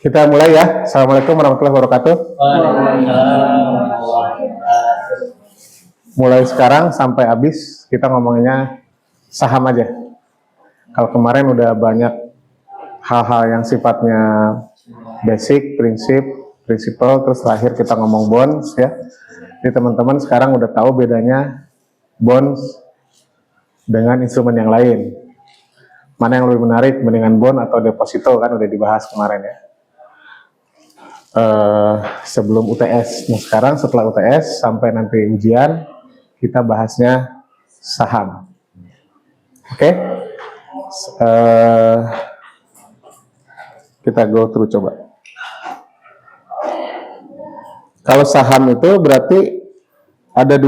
Kita mulai ya. Assalamualaikum warahmatullahi wabarakatuh. Mulai sekarang sampai habis kita ngomonginnya saham aja. Kalau kemarin udah banyak hal-hal yang sifatnya basic, prinsipal, terus terakhir kita ngomong bonds ya. Jadi teman-teman sekarang udah tahu bedanya bonds dengan instrumen yang lain. Mana yang lebih menarik, mendingan bond atau deposito, kan udah dibahas kemarin ya. Sebelum UTS. Nah sekarang setelah UTS sampai nanti ujian kita bahasnya saham. Oke? Kita go through coba. Kalau saham itu berarti ada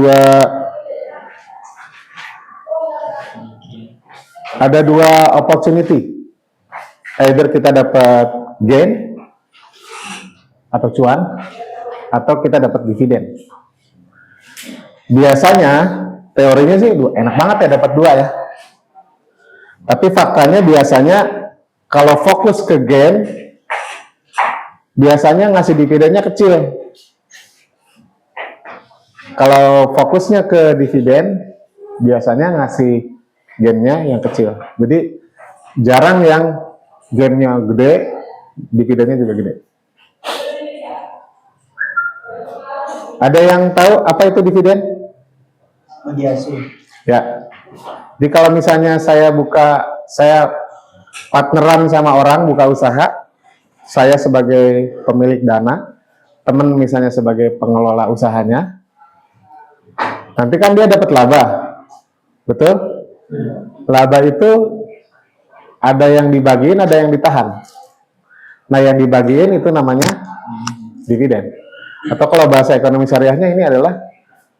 dua opportunity. Either kita dapat gain atau cuan, atau kita dapat dividen. Biasanya teorinya sih enak banget ya dapat dua ya. Tapi faktanya biasanya kalau fokus ke gain, biasanya ngasih dividennya kecil. Kalau fokusnya ke dividen, biasanya ngasih gainnya yang kecil. Jadi jarang yang gainnya gede, dividennya juga gede. Ada yang tahu apa itu dividen? Ya. Jadi kalau misalnya saya partneran sama orang buka usaha, saya sebagai pemilik dana, teman misalnya sebagai pengelola usahanya, nanti kan dia dapat laba, betul? Laba itu ada yang dibagiin, ada yang ditahan. Nah yang dibagiin itu namanya dividen. Atau kalau bahasa ekonomi syariahnya ini adalah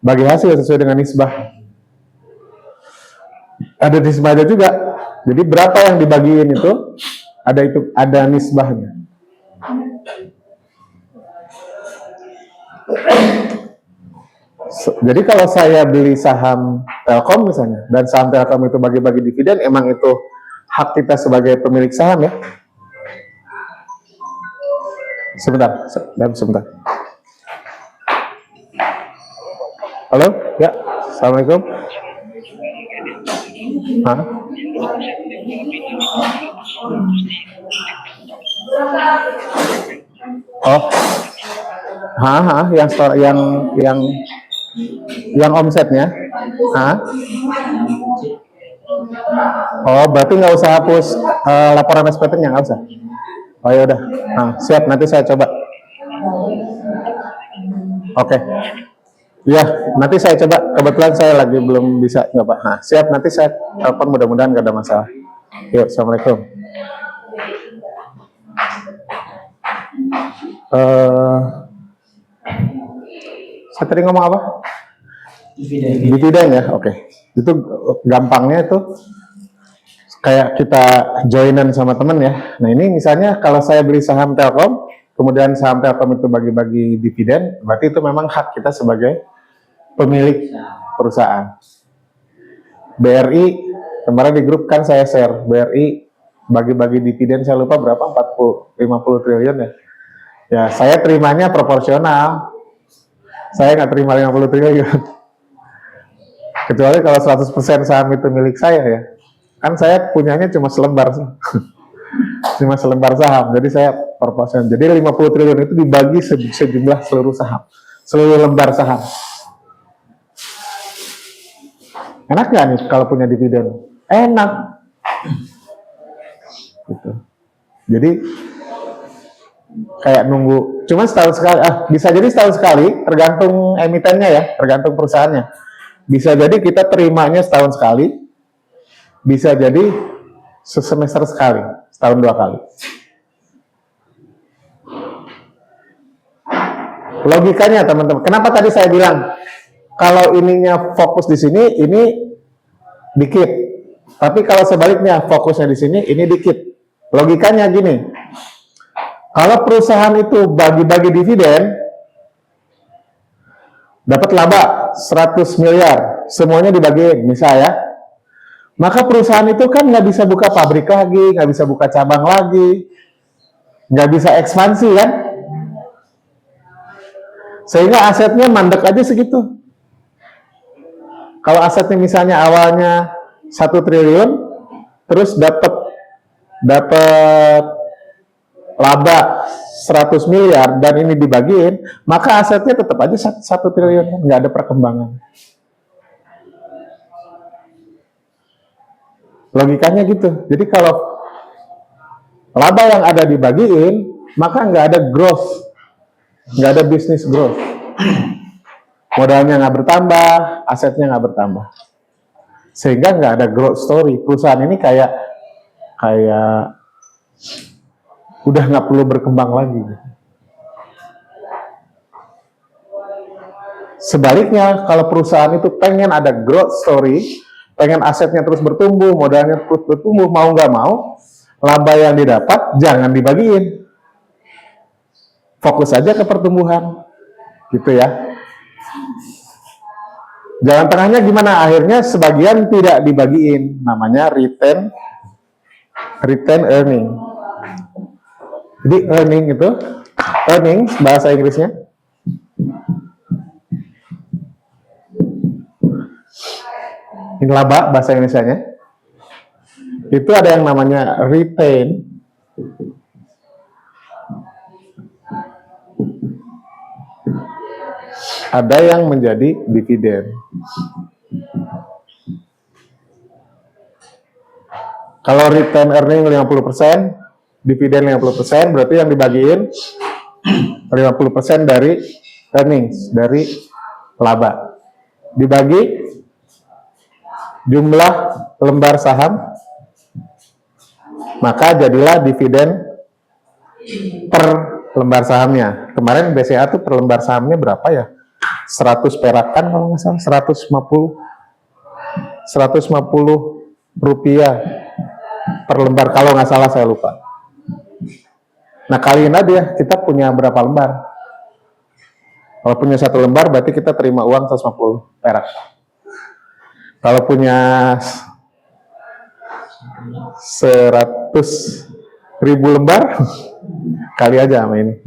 bagi hasil sesuai dengan nisbah. Ada nisbahnya juga. Jadi berapa yang dibagiin itu ada nisbahnya. Jadi kalau saya beli saham Telkom misalnya, dan saham Telkom itu bagi-bagi dividen, emang itu hak kita sebagai pemilik saham ya. Sebentar. Halo, ya, assalamualaikum. Hah? Oh, yang omsetnya, Oh, berarti nggak usah hapus laporan SPT-nya, nggak usah. Oh ya udah, siap, nanti saya coba. Oke. Ya, nanti saya coba. Kebetulan saya lagi belum bisa nyoba. Siap, nanti saya telepon, mudah-mudahan gak ada masalah. Yuk, assalamualaikum. Saya tadi ngomong apa? Dividen ya, oke. Itu gampangnya itu kayak kita joinan sama temen ya. Nah ini misalnya kalau saya beli saham Telkom, kemudian saham Telkom itu bagi-bagi dividen, berarti itu memang hak kita sebagai pemilik perusahaan. BRI, kemarin di grup kan saya share, BRI bagi-bagi dividen saya lupa berapa, 50 triliun ya. Ya saya terimanya proporsional, saya nggak terima 50 triliun. Kecuali kalau 100% saham itu milik saya ya. Kan saya punyanya cuma selembar saham, jadi saya proporsional. Jadi 50 triliun itu dibagi sejumlah seluruh saham, seluruh lembar saham. Enak nggak nih kalau punya dividen? Enak. Gitu. Jadi kayak nunggu, cuma setahun sekali, bisa jadi setahun sekali, tergantung emitennya ya, tergantung perusahaannya. Bisa jadi kita terimanya setahun sekali, bisa jadi semester sekali, setahun 2 kali. Logikanya teman-teman, kenapa tadi saya bilang kalau ininya fokus di sini, ini dikit. Tapi kalau sebaliknya fokusnya di sini, ini dikit. Logikanya gini, kalau perusahaan itu bagi-bagi dividen, dapat laba 100 miliar, semuanya dibagiin, misalnya Maka perusahaan itu kan nggak bisa buka pabrik lagi, nggak bisa buka cabang lagi, nggak bisa ekspansi kan? Sehingga asetnya mandek aja segitu. Kalau asetnya misalnya awalnya 1 triliun, terus dapat laba 100 miliar dan ini dibagiin, maka asetnya tetap aja 1 triliun, nggak ada perkembangan. Logikanya gitu. Jadi kalau laba yang ada dibagiin, maka nggak ada growth, nggak ada bisnis growth. Modalnya nggak bertambah, asetnya nggak bertambah. Sehingga nggak ada growth story. Perusahaan ini kayak udah nggak perlu berkembang lagi. Sebaliknya, kalau perusahaan itu pengen ada growth story, pengen asetnya terus bertumbuh, modalnya terus bertumbuh, mau nggak mau, laba yang didapat jangan dibagiin. Fokus aja ke pertumbuhan. Gitu ya. Jalan tengahnya gimana? Akhirnya sebagian tidak dibagiin. Namanya retain earning. Jadi earnings bahasa Inggrisnya. Ini laba bahasa Indonesianya. Itu ada yang namanya retain. Ada yang menjadi dividen. Kalau retain earning 50%, dividen 50%, berarti yang dibagiin 50% dari earnings, dari laba. Dibagi jumlah lembar saham, maka jadilah dividen per lembar sahamnya. Kemarin BCA tuh per lembar sahamnya berapa ya? 100 perak kan kalau nggak salah, 150 rupiah per lembar kalau nggak salah, saya lupa. Nah kaliin aja kita punya berapa lembar. Kalau punya 1 lembar berarti kita terima uang 150 perak. Kalau punya 100.000 lembar, kali aja sama ini.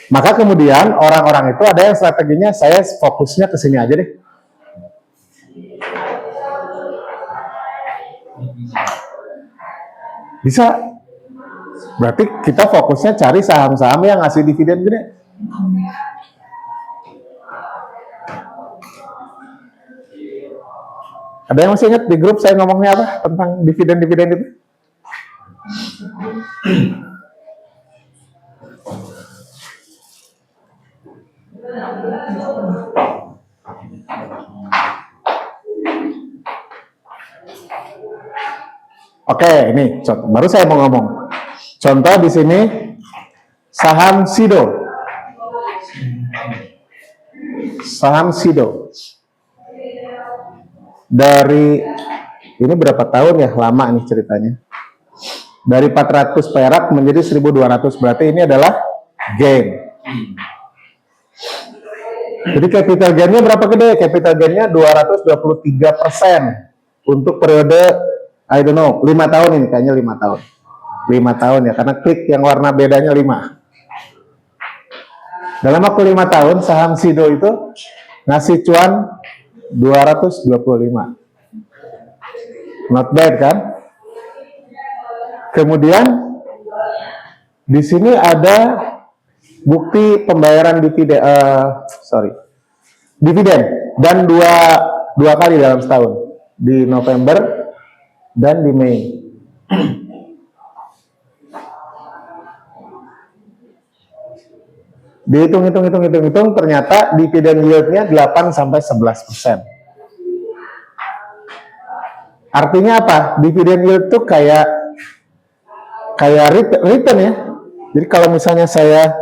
Maka kemudian orang-orang itu ada yang strateginya, saya fokusnya ke sini aja deh. Bisa. Berarti kita fokusnya cari saham-saham yang ngasih dividen gede. Ada yang masih ingat di grup saya ngomongnya apa tentang dividen-dividen itu? Oke, ini contoh. Baru saya mau ngomong. Contoh di sini saham Sido. Saham Sido. Dari ini berapa tahun ya? Lama nih ceritanya. Dari 400 perak menjadi 1.200, berarti ini adalah gain. Jadi capital gain-nya berapa gede? Capital gain-nya 223% untuk periode, I don't know, 5 tahun ini, kayaknya 5 tahun. 5 tahun ya, karena klik yang warna bedanya 5. Dalam waktu 5 tahun, saham Sido itu ngasih cuan 225. Not bad kan? Kemudian di sini ada bukti pembayaran dividen, dividen dan dua kali dalam setahun, di November dan di Mei. Dihitung, ternyata dividen yield-nya 8-11%. Artinya apa? Dividen yield itu kayak return ya. Jadi kalau misalnya saya,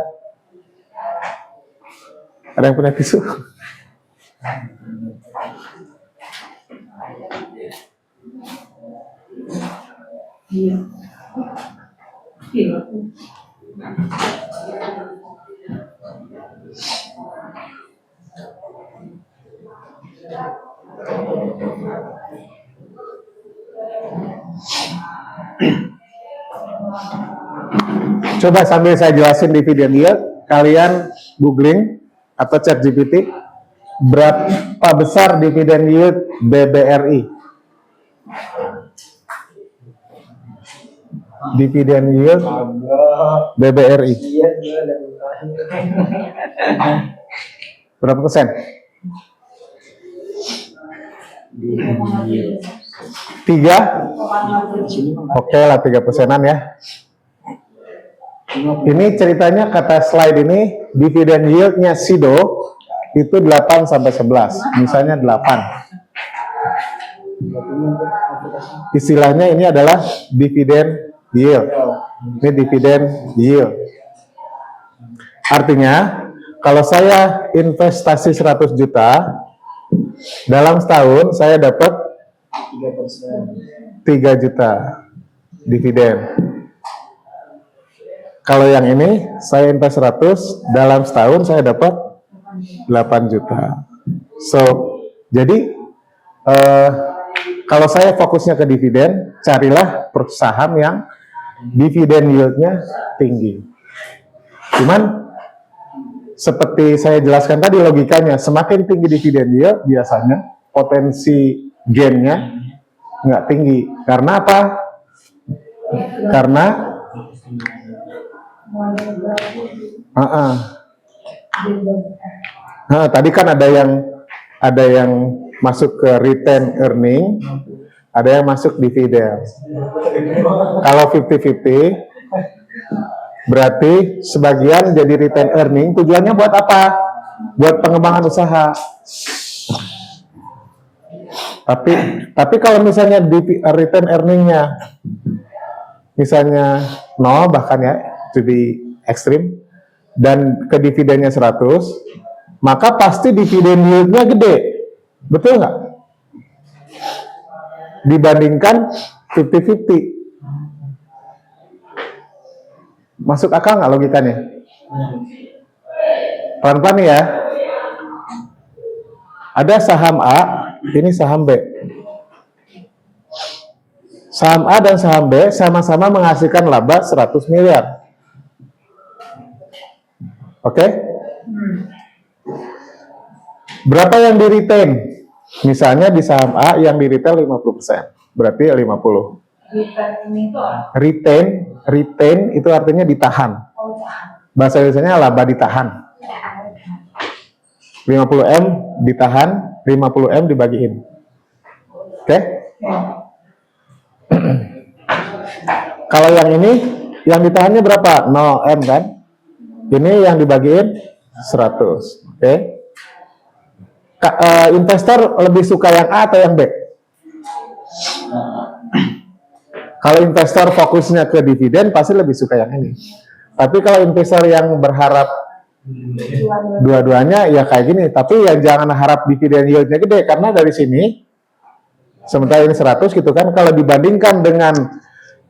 ada yang punya tisu? Iya. Coba sambil saya jelasin dividen yield, kalian googling atau chat GPT, berapa besar dividen yield BBRI? Dividen yield BBRI. Berapa persen? 3? Oke lah, 3%-an ya. Ini ceritanya kata slide ini, dividen yield-nya Sido itu 8 sampai 11. Misalnya 8. Istilahnya ini adalah dividen yield. Ini dividen yield. Artinya, kalau saya investasi 100 juta, dalam setahun saya dapat 3 juta dividen. Kalau yang ini, saya invest 100, dalam setahun saya dapat 8 juta. So, jadi kalau saya fokusnya ke dividen, carilah saham yang dividen yield-nya tinggi. Cuman, seperti saya jelaskan tadi logikanya, semakin tinggi dividen yield, biasanya potensi gain-nya nggak tinggi. Karena apa? Karena tadi kan ada yang masuk ke retain earning, ada yang masuk dividen. Kalau 50-50, berarti sebagian jadi retain earning. Tujuannya buat apa? Buat pengembangan usaha. Tapi kalau misalnya retain earningnya misalnya 0 bahkan ya, to be ekstrim, dan ke dividennya 100, maka pasti dividen yield-nya gede. Betul nggak? Dibandingkan 50-50. Masuk akal nggak logikanya? Pelan-pelan ya. Ada saham A, ini saham B. Saham A dan saham B sama-sama menghasilkan laba 100 miliar. Oke? Berapa yang di retain? Misalnya di saham A yang di retail 50%, berarti 50. Retain itu artinya ditahan. Bahasa Indonesianya laba ditahan. 50M ditahan, 50M dibagiin. Oke? Kalau yang ini, yang ditahannya berapa? 0M kan? Ini yang dibagiin 100. Oke? Investor lebih suka yang A atau yang B? Kalau investor fokusnya ke dividen, pasti lebih suka yang ini. Tapi kalau investor yang berharap dua-duanya, ya kayak gini. Tapi ya jangan harap dividen yield-nya gede, karena dari sini, sementara ini 100 gitu kan, kalau dibandingkan dengan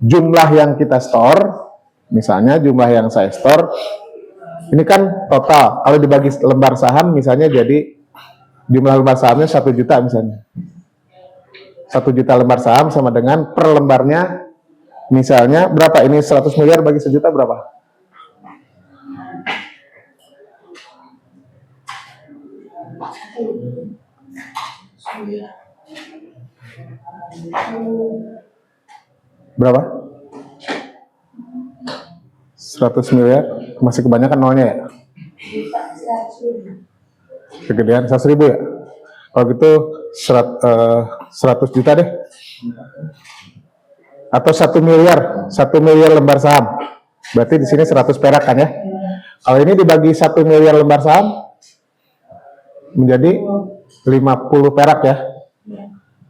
jumlah yang kita store, misalnya jumlah yang saya store, ini kan total. Kalau dibagi lembar saham, misalnya jadi jumlah lembar sahamnya 1 juta misalnya. 1 juta lembar saham sama dengan per lembarnya, misalnya berapa? Ini 100 miliar bagi 1 juta berapa? Berapa? 100 miliar, masih kebanyakan nolnya ya? Kegedean 100.000 ya? Kalau gitu 100 juta deh. Atau 1 miliar, 1 miliar lembar saham. Berarti di sini 100 perak kan ya? Kalau ini dibagi 1 miliar lembar saham menjadi 50 perak ya.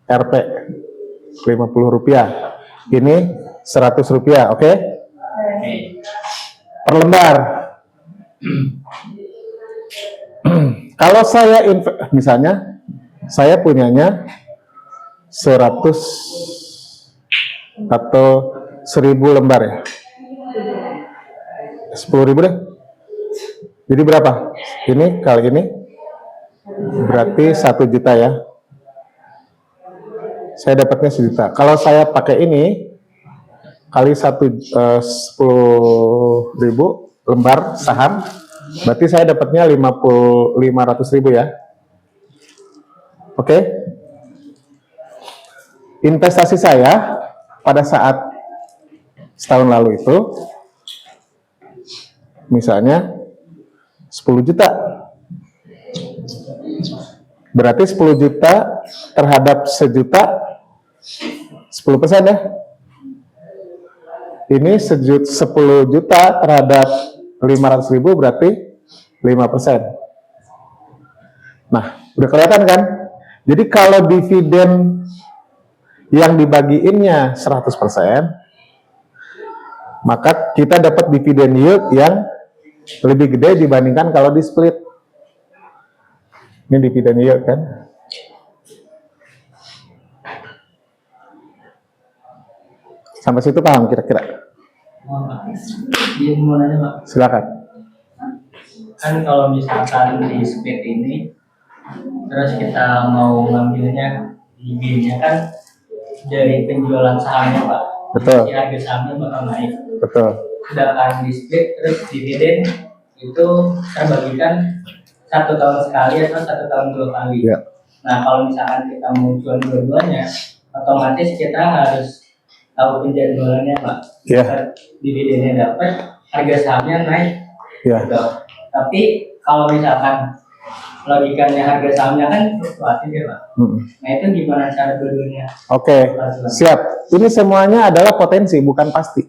Rp 50 rupiah. Ini 100 rupiah, oke? Per lembar. Kalau saya misalnya saya punyanya 100 atau 1000 lembar ya. 10.000 deh. Jadi berapa? Ini kali ini berarti 1 juta ya. Saya dapatnya 1 juta. Kalau saya pakai ini, kali 10.000 lembar saham, berarti saya dapatnya 500.000 ya. Oke. Investasi saya pada saat setahun lalu itu misalnya 10 juta. Berarti 10 juta terhadap sejuta 10% ya. Ini 10 juta terhadap 500.000 berarti 5%. Nah, udah kelihatan kan? Jadi kalau dividen yang dibagiinnya 100%, maka kita dapat dividen yield yang lebih gede dibandingkan kalau di split. Ini dividen yield kan? Sampai situ paham kira-kira? Mau nanya, Pak. Silakan. Kan kalau misalkan di split ini, terus kita mau ngambilnya dividennya kan dari penjualan sahamnya, Pak. Betul. Si harga sahamnya bakal naik. Betul. Sedangkan di split terus dividen itu terbagikan 1 tahun sekali atau 1 tahun 2 kali. Ya. Nah, kalau misalkan kita mau jual dua-duanya, otomatis kita harus tahu penjadwalannya, Pak. Ya. Dividennya dapat, harga sahamnya naik. Ya. Gitu. Tapi kalau misalkan logikanya harga sahamnya kan fluktuatif ya, Pak. Nah, itu gimana cara dua-duanya? Oke, siap. Ini semuanya adalah potensi, bukan pasti.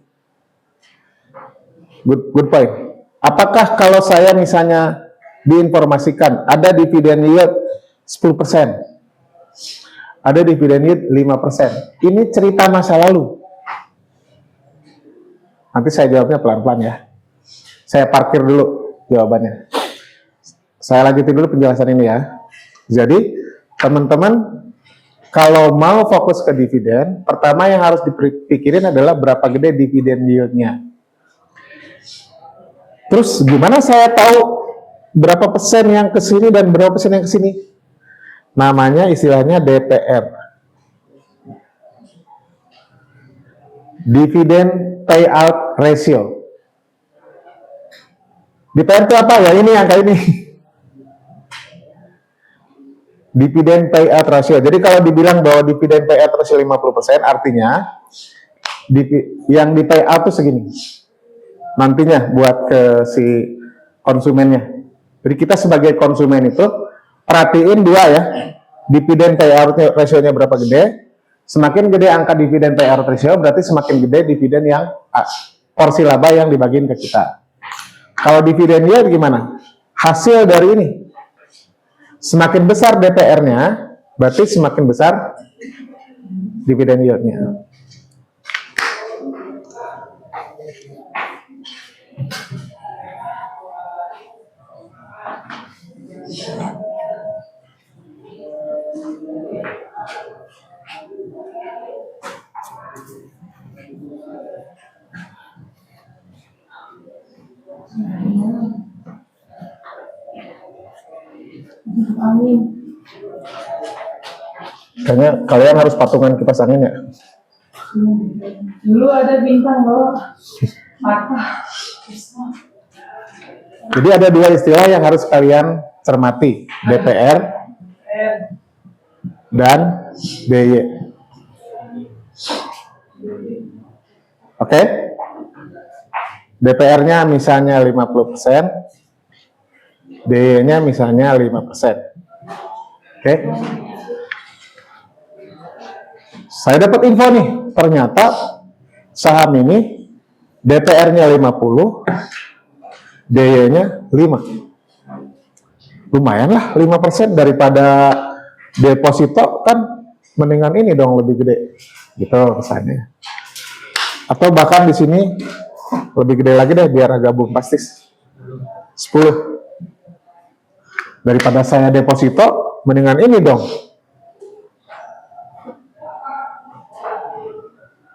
Good point. Apakah kalau saya misalnya diinformasikan ada dividen yield 10%, ada dividen yield 5%, ini cerita masa lalu. Nanti saya jawabnya pelan-pelan ya. Saya parkir dulu jawabannya. Saya lanjutin dulu penjelasan ini ya. Jadi, teman-teman, kalau mau fokus ke dividen, pertama yang harus dipikirin adalah berapa gede dividen yield-nya. Terus gimana saya tahu berapa persen yang ke sini dan berapa persen yang ke sini? Namanya istilahnya DPR. Dividend Payout Ratio. DPR itu apa ya? Ini angka ini. Dividen Payout Ratio. Jadi kalau dibilang bahwa dividen payout ratio 50%, artinya yang di payout itu segini. Nantinya buat ke si konsumennya. Jadi kita sebagai konsumen itu perhatiin dua ya. Dividen payout ratio-nya berapa gede? Semakin gede angka dividen payout ratio, berarti semakin gede dividen yang porsi laba yang dibagiin ke kita. Kalau dividen yield gimana? Hasil dari ini. Semakin besar DPR-nya, berarti semakin besar dividen yield-nya. Amin. Kayaknya kalian harus patungan kipas angin ya. Dulu ada bintang loh. Mata. Jadi ada dua istilah yang harus kalian cermati, DPR dan DY. Oke? DPR-nya misalnya 50%, DY-nya misalnya 5%. Oke? Saya dapat info nih, ternyata saham ini DPR-nya 50, DY-nya 5. Lumayan lah 5% daripada deposito, kan mendingan ini dong lebih gede. Gitu kesannya. Atau bahkan di sini lebih gede lagi deh biar agak bombastis. 10. Daripada saya deposito, mendingan ini dong.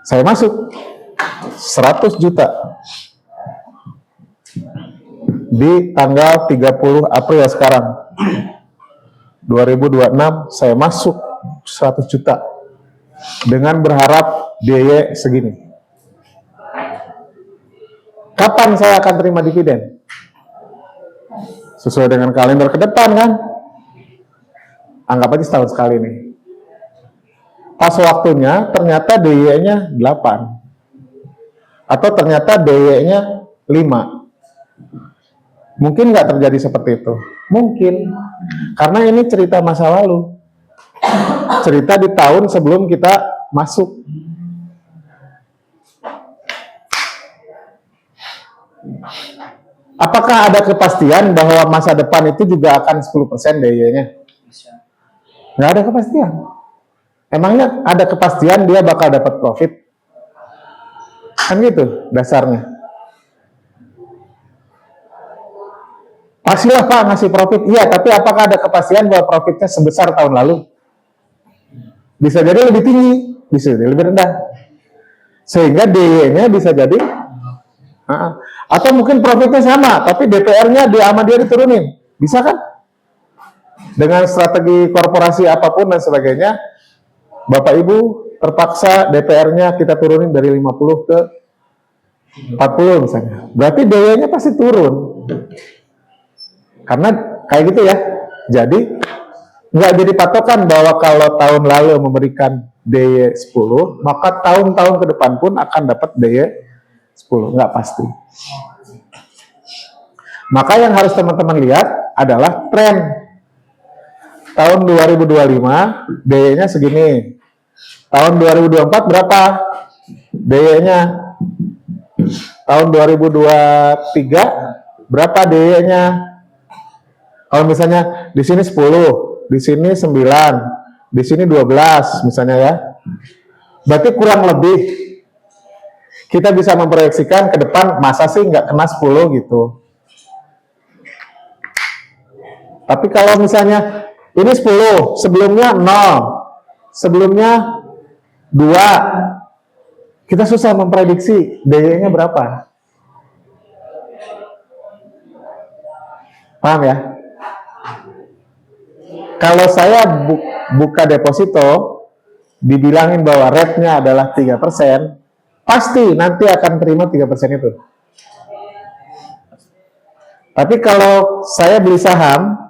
Saya masuk 100 juta di tanggal 30 April sekarang 2026, saya masuk 100 juta dengan berharap DY segini. Kapan saya akan terima dividen? Sesuai dengan kalender ke depan kan? Anggap aja setahun sekali nih. Pas waktunya ternyata DY-nya 8. Atau ternyata DY-nya 5. Mungkin nggak terjadi seperti itu. Mungkin. Karena ini cerita masa lalu. Cerita di tahun sebelum kita masuk. Apakah ada kepastian bahwa masa depan itu juga akan 10% DY-nya? Nggak ada kepastian. Emangnya ada kepastian dia bakal dapat profit? Kan gitu dasarnya. Pastilah Pak ngasih profit. Iya, tapi apakah ada kepastian bahwa profitnya sebesar tahun lalu? Bisa jadi lebih tinggi, bisa jadi lebih rendah. Sehingga DY-nya bisa jadi atau mungkin profitnya sama, tapi DPR-nya sama dia diturunin. Bisa kan? Dengan strategi korporasi apapun dan sebagainya, Bapak Ibu terpaksa DPR-nya kita turunin dari 50 ke 40 misalnya. Berarti DY-nya pasti turun. Karena kayak gitu ya. Jadi nggak jadi patokan bahwa kalau tahun lalu memberikan DY 10, maka tahun-tahun ke depan pun akan dapat DY 10. Nggak pasti. Maka yang harus teman-teman lihat adalah tren. Tahun 2025 DY-nya segini. Tahun 2024 berapa DY-nya? Tahun 2023 berapa DY-nya? Kalau misalnya di sini 10, di sini 9, di sini 12 misalnya ya. Berarti kurang lebih kita bisa memproyeksikan ke depan masa sih nggak kena 10 gitu. Tapi kalau misalnya ini 10, sebelumnya 0, sebelumnya 2, kita susah memprediksi DY-nya berapa. Paham ya? Kalau saya buka deposito, dibilangin bahwa rate-nya adalah 3%, pasti nanti akan terima 3% itu. Tapi kalau saya beli saham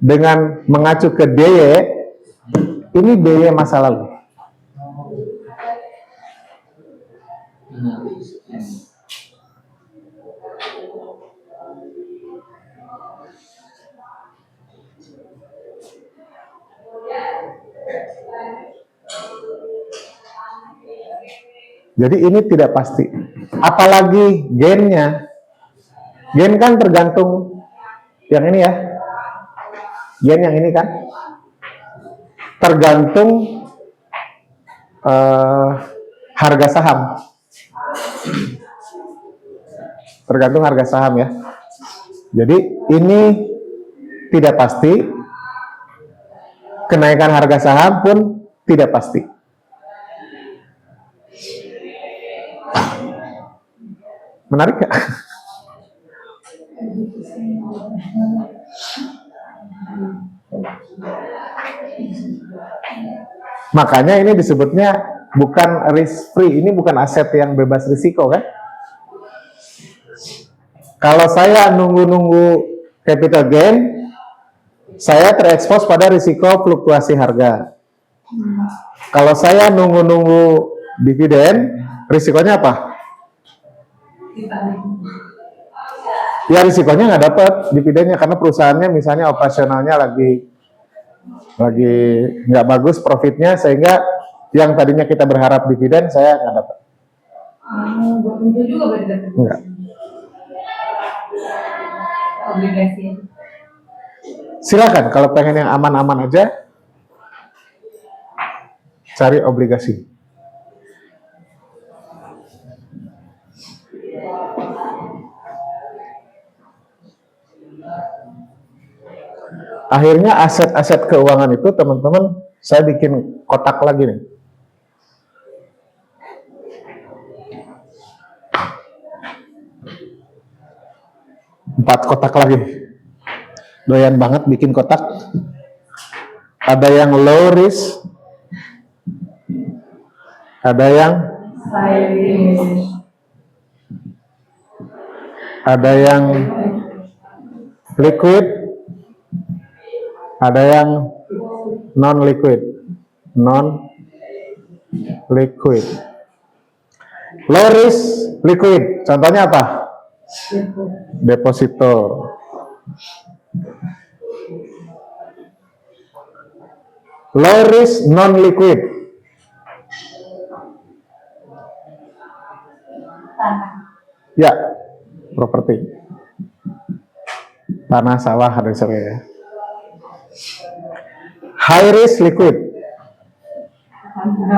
dengan mengacu ke DY, ini DY masa lalu. Jadi ini tidak pasti. Apalagi gennya. Gen kan tergantung yang ini ya. Gen yang ini kan tergantung harga saham. Tergantung harga saham ya. Jadi ini tidak pasti. Kenaikan harga saham pun tidak pasti. Menarik gak? Makanya ini disebutnya bukan risk free, ini bukan aset yang bebas risiko kan? Kalau saya nunggu-nunggu capital gain, saya terekspos pada risiko fluktuasi harga. Kalau saya nunggu-nunggu dividen, risikonya apa? Ya risikonya nggak dapat dividennya karena perusahaannya misalnya operasionalnya lagi nggak bagus profitnya, sehingga yang tadinya kita berharap dividen saya nggak dapat. Tentu juga berarti dapat. Enggak. Obligasi. Silakan kalau pengen yang aman-aman aja, cari obligasi. Akhirnya aset-aset keuangan itu teman-teman saya bikin kotak lagi nih. Empat kotak lagi. Doyan banget bikin kotak. Ada yang low risk, ada yang High risk. ada yang liquid, ada yang non liquid. Low risk liquid, contohnya apa? Deposito. Low risk non liquid. Ya, properti. Tanah, sawah, ada ya. High risk liquid.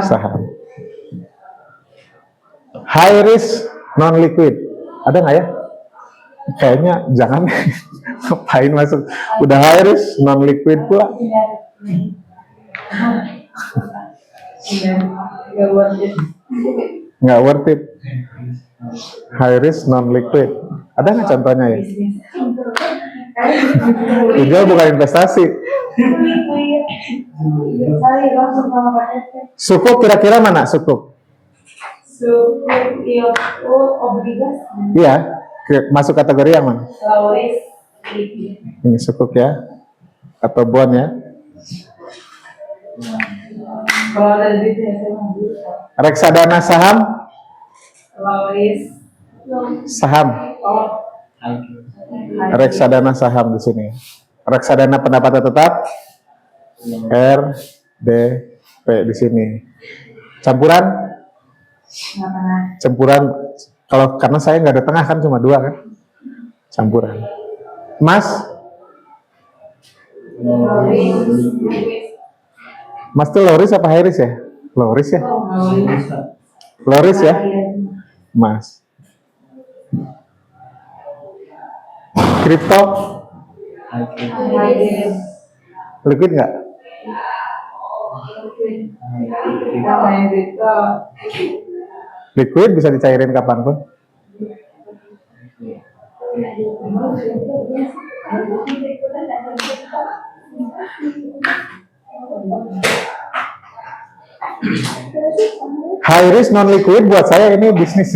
Saham. High risk non liquid. Ada nggak ya? Kayaknya jangan. Ngapain masuk? Udah high risk non liquid pula. Nggak worth it. High risk non liquid. Ada nggak contohnya ya? Pinjol bukan investasi. Sukuk kira-kira mana sukuk? Obligasi. Iya, masuk kategori yang mana? Lauris. Ini sukuk ya, atau bond ya. Kalau ada duitnya saya mau beli. Reksadana saham, Lauris. saham. Oh. Reksadana saham di sini. Reksadana pendapatan tetap, RDP di sini. Campuran? Campuran. Kalau karena saya nggak ada tengah kan cuma dua kan. Campuran. Mas? Mas tuh low risk apa high risk ya? Low risk ya? Low risk ya? Mas. Kripto? Liquid nggak? Liquid bisa dicairin kapanpun. High risk non liquid buat saya ini bisnis.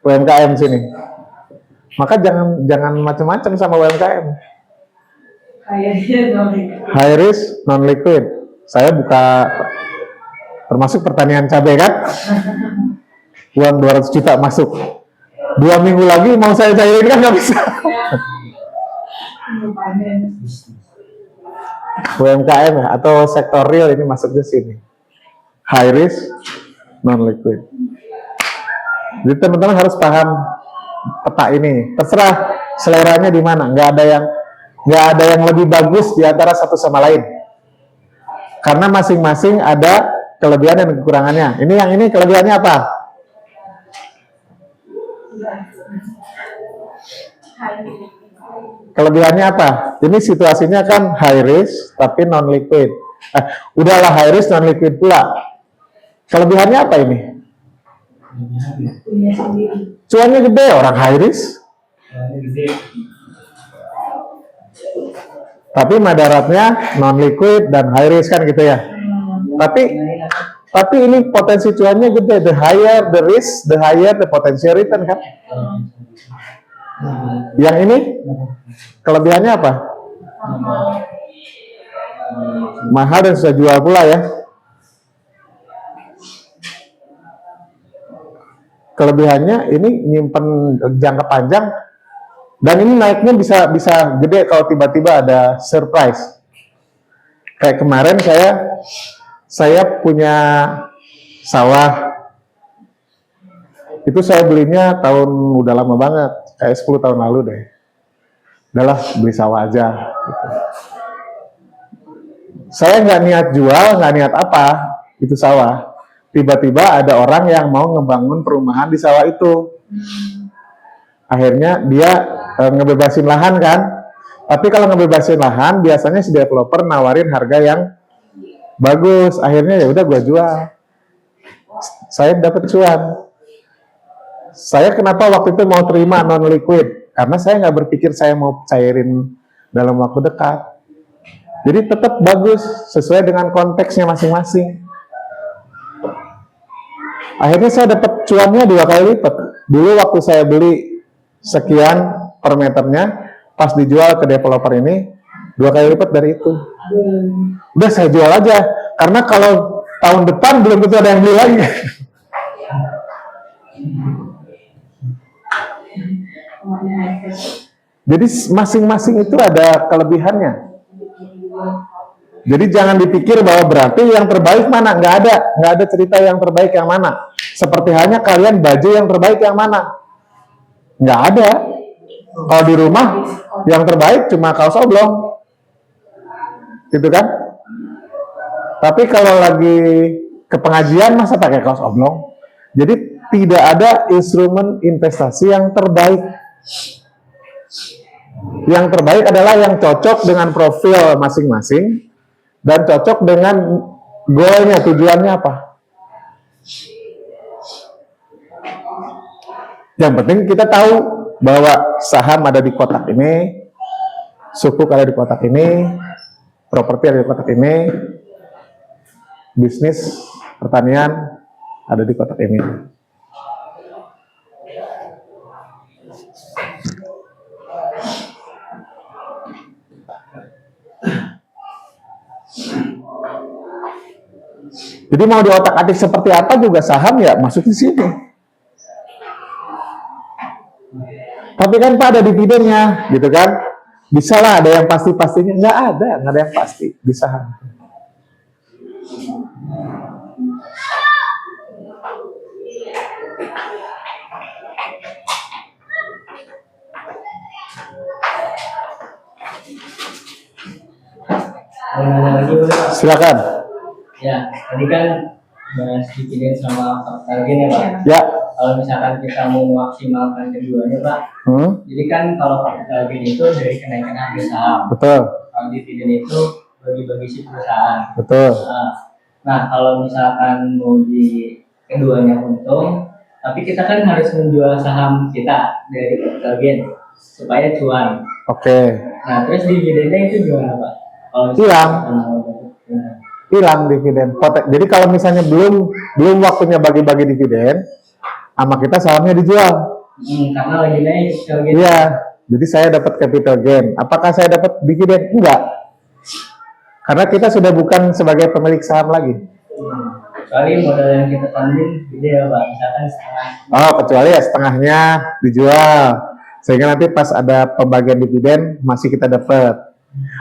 UMKM sini. Maka jangan macam-macam sama UMKM. High risk non liquid. Saya buka termasuk pertanian cabai kan. Uang 200 juta masuk. 2 minggu lagi mau saya cairin kan nggak bisa. UMKM ya, atau sektor real ini masuk ke sini. High risk non liquid. Jadi teman-teman harus paham peta ini. Terserah seleranya di mana. Nggak ada yang lebih bagus di antara satu sama lain. Karena masing-masing ada kelebihan dan kekurangannya. Ini yang ini kelebihannya apa? Kelebihannya apa? Ini situasinya kan high risk tapi non liquid. Udahlah high risk non liquid pula. Kelebihannya apa ini? Cuannya gede, orang high risk. Tapi madaratnya non liquid dan high risk kan gitu ya. Tapi ini potensi cuannya gede. The higher the risk, the higher the potential return kan. Yang ini kelebihannya apa? Mahal dan susah jual pula ya. Kelebihannya ini nyimpen jangka panjang dan ini naiknya bisa gede kalau tiba-tiba ada surprise. Kayak kemarin saya punya sawah. Itu saya belinya udah lama banget, kayak 10 tahun lalu deh. Udahlah beli sawah aja gitu. Saya nggak niat jual, nggak niat apa itu sawah. Tiba-tiba ada orang yang mau ngebangun perumahan di sawah itu. Akhirnya dia ngebebasin lahan kan. Tapi kalau ngebebasin lahan biasanya si developer nawarin harga yang bagus. Akhirnya ya udah gua jual. Saya dapat cuan. Saya kenapa waktu itu mau terima non liquid? Karena saya nggak berpikir saya mau cairin dalam waktu dekat. Jadi tetap bagus sesuai dengan konteksnya masing-masing. Akhirnya saya dapat cuannya 2 kali lipat. Dulu waktu saya beli sekian per meternya, pas dijual ke developer ini 2 kali lipat dari itu. Udah saya jual aja, karena kalau tahun depan belum tentu ada yang beli lagi. Jadi masing-masing itu ada kelebihannya. Jadi jangan dipikir bahwa berarti yang terbaik mana, nggak ada cerita yang terbaik yang mana. Seperti halnya kalian baju yang terbaik yang mana, nggak ada. Kalau di rumah yang terbaik cuma kaos oblong, gitu kan? Tapi kalau lagi ke pengajian masa pakai kaos oblong? Jadi tidak ada instrumen investasi yang terbaik. Yang terbaik adalah yang cocok dengan profil masing-masing dan cocok dengan goalnya, tujuannya apa. Yang penting kita tahu bahwa saham ada di kotak ini, sukuk ada di kotak ini, properti ada di kotak ini, bisnis, pertanian ada di kotak ini. Jadi mau di otak-atik seperti apa juga saham ya masuk di sini. Tapi kan Pak ada dividennya, gitu kan? Bisa lah ada yang pasti-pastinya, nggak ada yang pasti di saham. Lagi boleh Pak? Silakan. Ya, tadi kan bahas dividen sama target ya Pak. Ya. Kalau misalkan kita mau memaksimalkan keduanya Pak, jadi kan kalau target itu dari kenaikan harga saham. Betul. Kalau dividen itu bagi-bagi si perusahaan. Betul. Nah, kalau misalkan mau di keduanya untung, tapi kita kan harus menjual saham kita dari capital gain supaya cuan. Oke. Nah, terus dividennya itu gimana Pak? Kalau Hilang. Hilang dividen. Jadi kalau misalnya belum waktunya bagi-bagi dividen, sama kita sahamnya dijual. Karena lagi naik capital gain. Iya. Jadi saya dapat capital gain. Apakah saya dapat dividen? Enggak. Karena kita sudah bukan sebagai pemilik saham lagi. Kecuali modal yang kita tampilin gede ya Pak, misalkan setengah. Oh, kecuali ya setengahnya dijual. Sehingga nanti pas ada pembagian dividen masih kita dapat.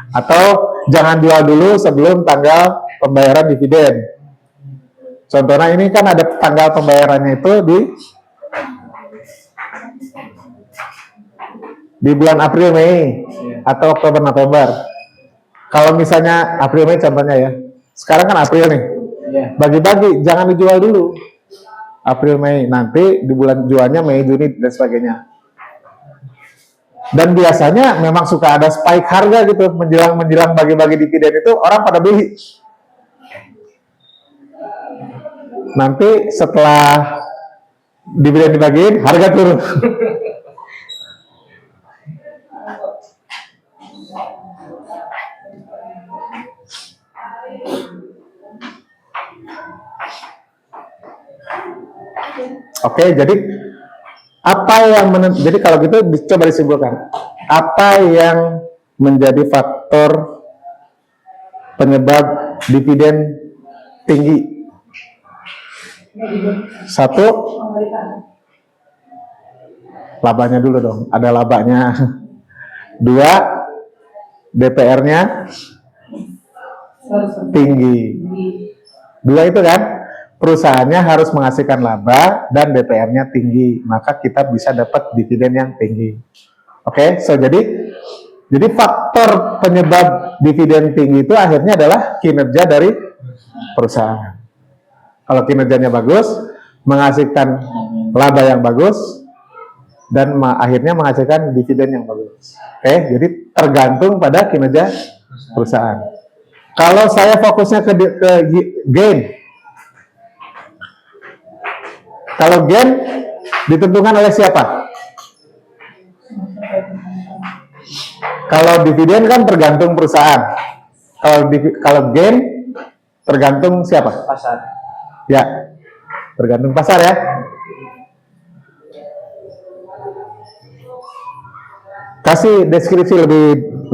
Atau jangan jual dulu sebelum tanggal pembayaran dividen. Contohnya ini kan ada tanggal pembayarannya itu di bulan April, Mei, atau Oktober, November. Kalau misalnya April, Mei contohnya ya. Sekarang kan April nih. Bagi-bagi, jangan dijual dulu. April, Mei, nanti di bulan jualnya Mei, Juni, dan sebagainya. Dan biasanya memang suka ada spike harga gitu, menjelang bagi-bagi dividen itu orang pada beli. Nanti setelah dividen dibagiin, harga turun. Oke, jadi jadi kalau gitu coba disimpulkan. Apa yang menjadi faktor penyebab dividen tinggi? Satu, labanya dulu dong. Ada labanya. Dua, DPR-nya tinggi. Dua itu kan, perusahaannya harus menghasilkan laba dan DPR-nya tinggi, maka kita bisa dapat dividen yang tinggi. Oke, jadi faktor penyebab dividen tinggi itu akhirnya adalah kinerja dari perusahaan. Kalau kinerjanya bagus, menghasilkan laba yang bagus, dan akhirnya menghasilkan dividen yang bagus. Oke, jadi tergantung pada kinerja perusahaan. Kalau saya fokusnya ke gain, kalau gain ditentukan oleh siapa? Kalau dividen kan tergantung perusahaan. Kalau gain tergantung siapa? Pasar. Ya, tergantung pasar ya. Kasih deskripsi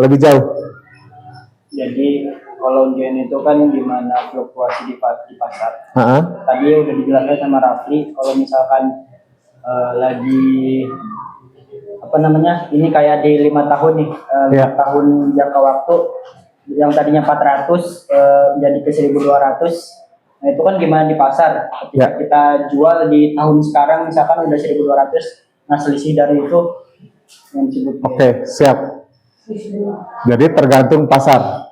lebih jauh. Jadi kalau join itu kan gimana fluktuasi di pasar. Ha-ha. Tadi udah dijelaskan sama Rafli, kalau misalkan lagi apa namanya, ini kayak di 5 tahun nih, 5 tahun jangka waktu yang tadinya 400 menjadi ke 1.200. Nah itu kan gimana di pasar ketika kita jual di tahun sekarang misalkan udah 1.200, nah selisih dari itu yang disebut. Oke, siap. Jadi tergantung pasar.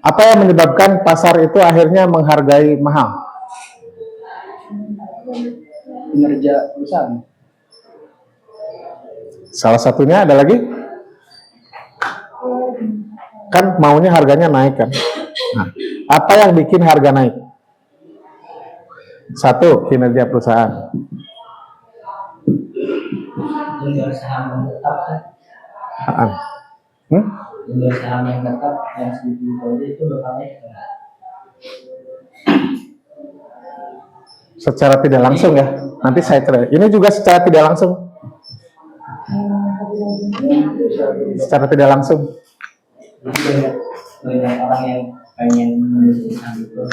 Apa yang menyebabkan pasar itu akhirnya menghargai mahal? Kinerja perusahaan. Salah satunya ada lagi? Kan maunya harganya naik kan? Nah, apa yang bikin harga naik? Satu, kinerja perusahaan. Jual saham yang tetap kan, jual saham yang tetap yang segitu aja itu bakal naik nggak? Secara tidak langsung ya. Nanti saya cerita. Ini juga secara tidak langsung. Secara tidak langsung. Jadi banyak orang yang pengen membeli saham itu.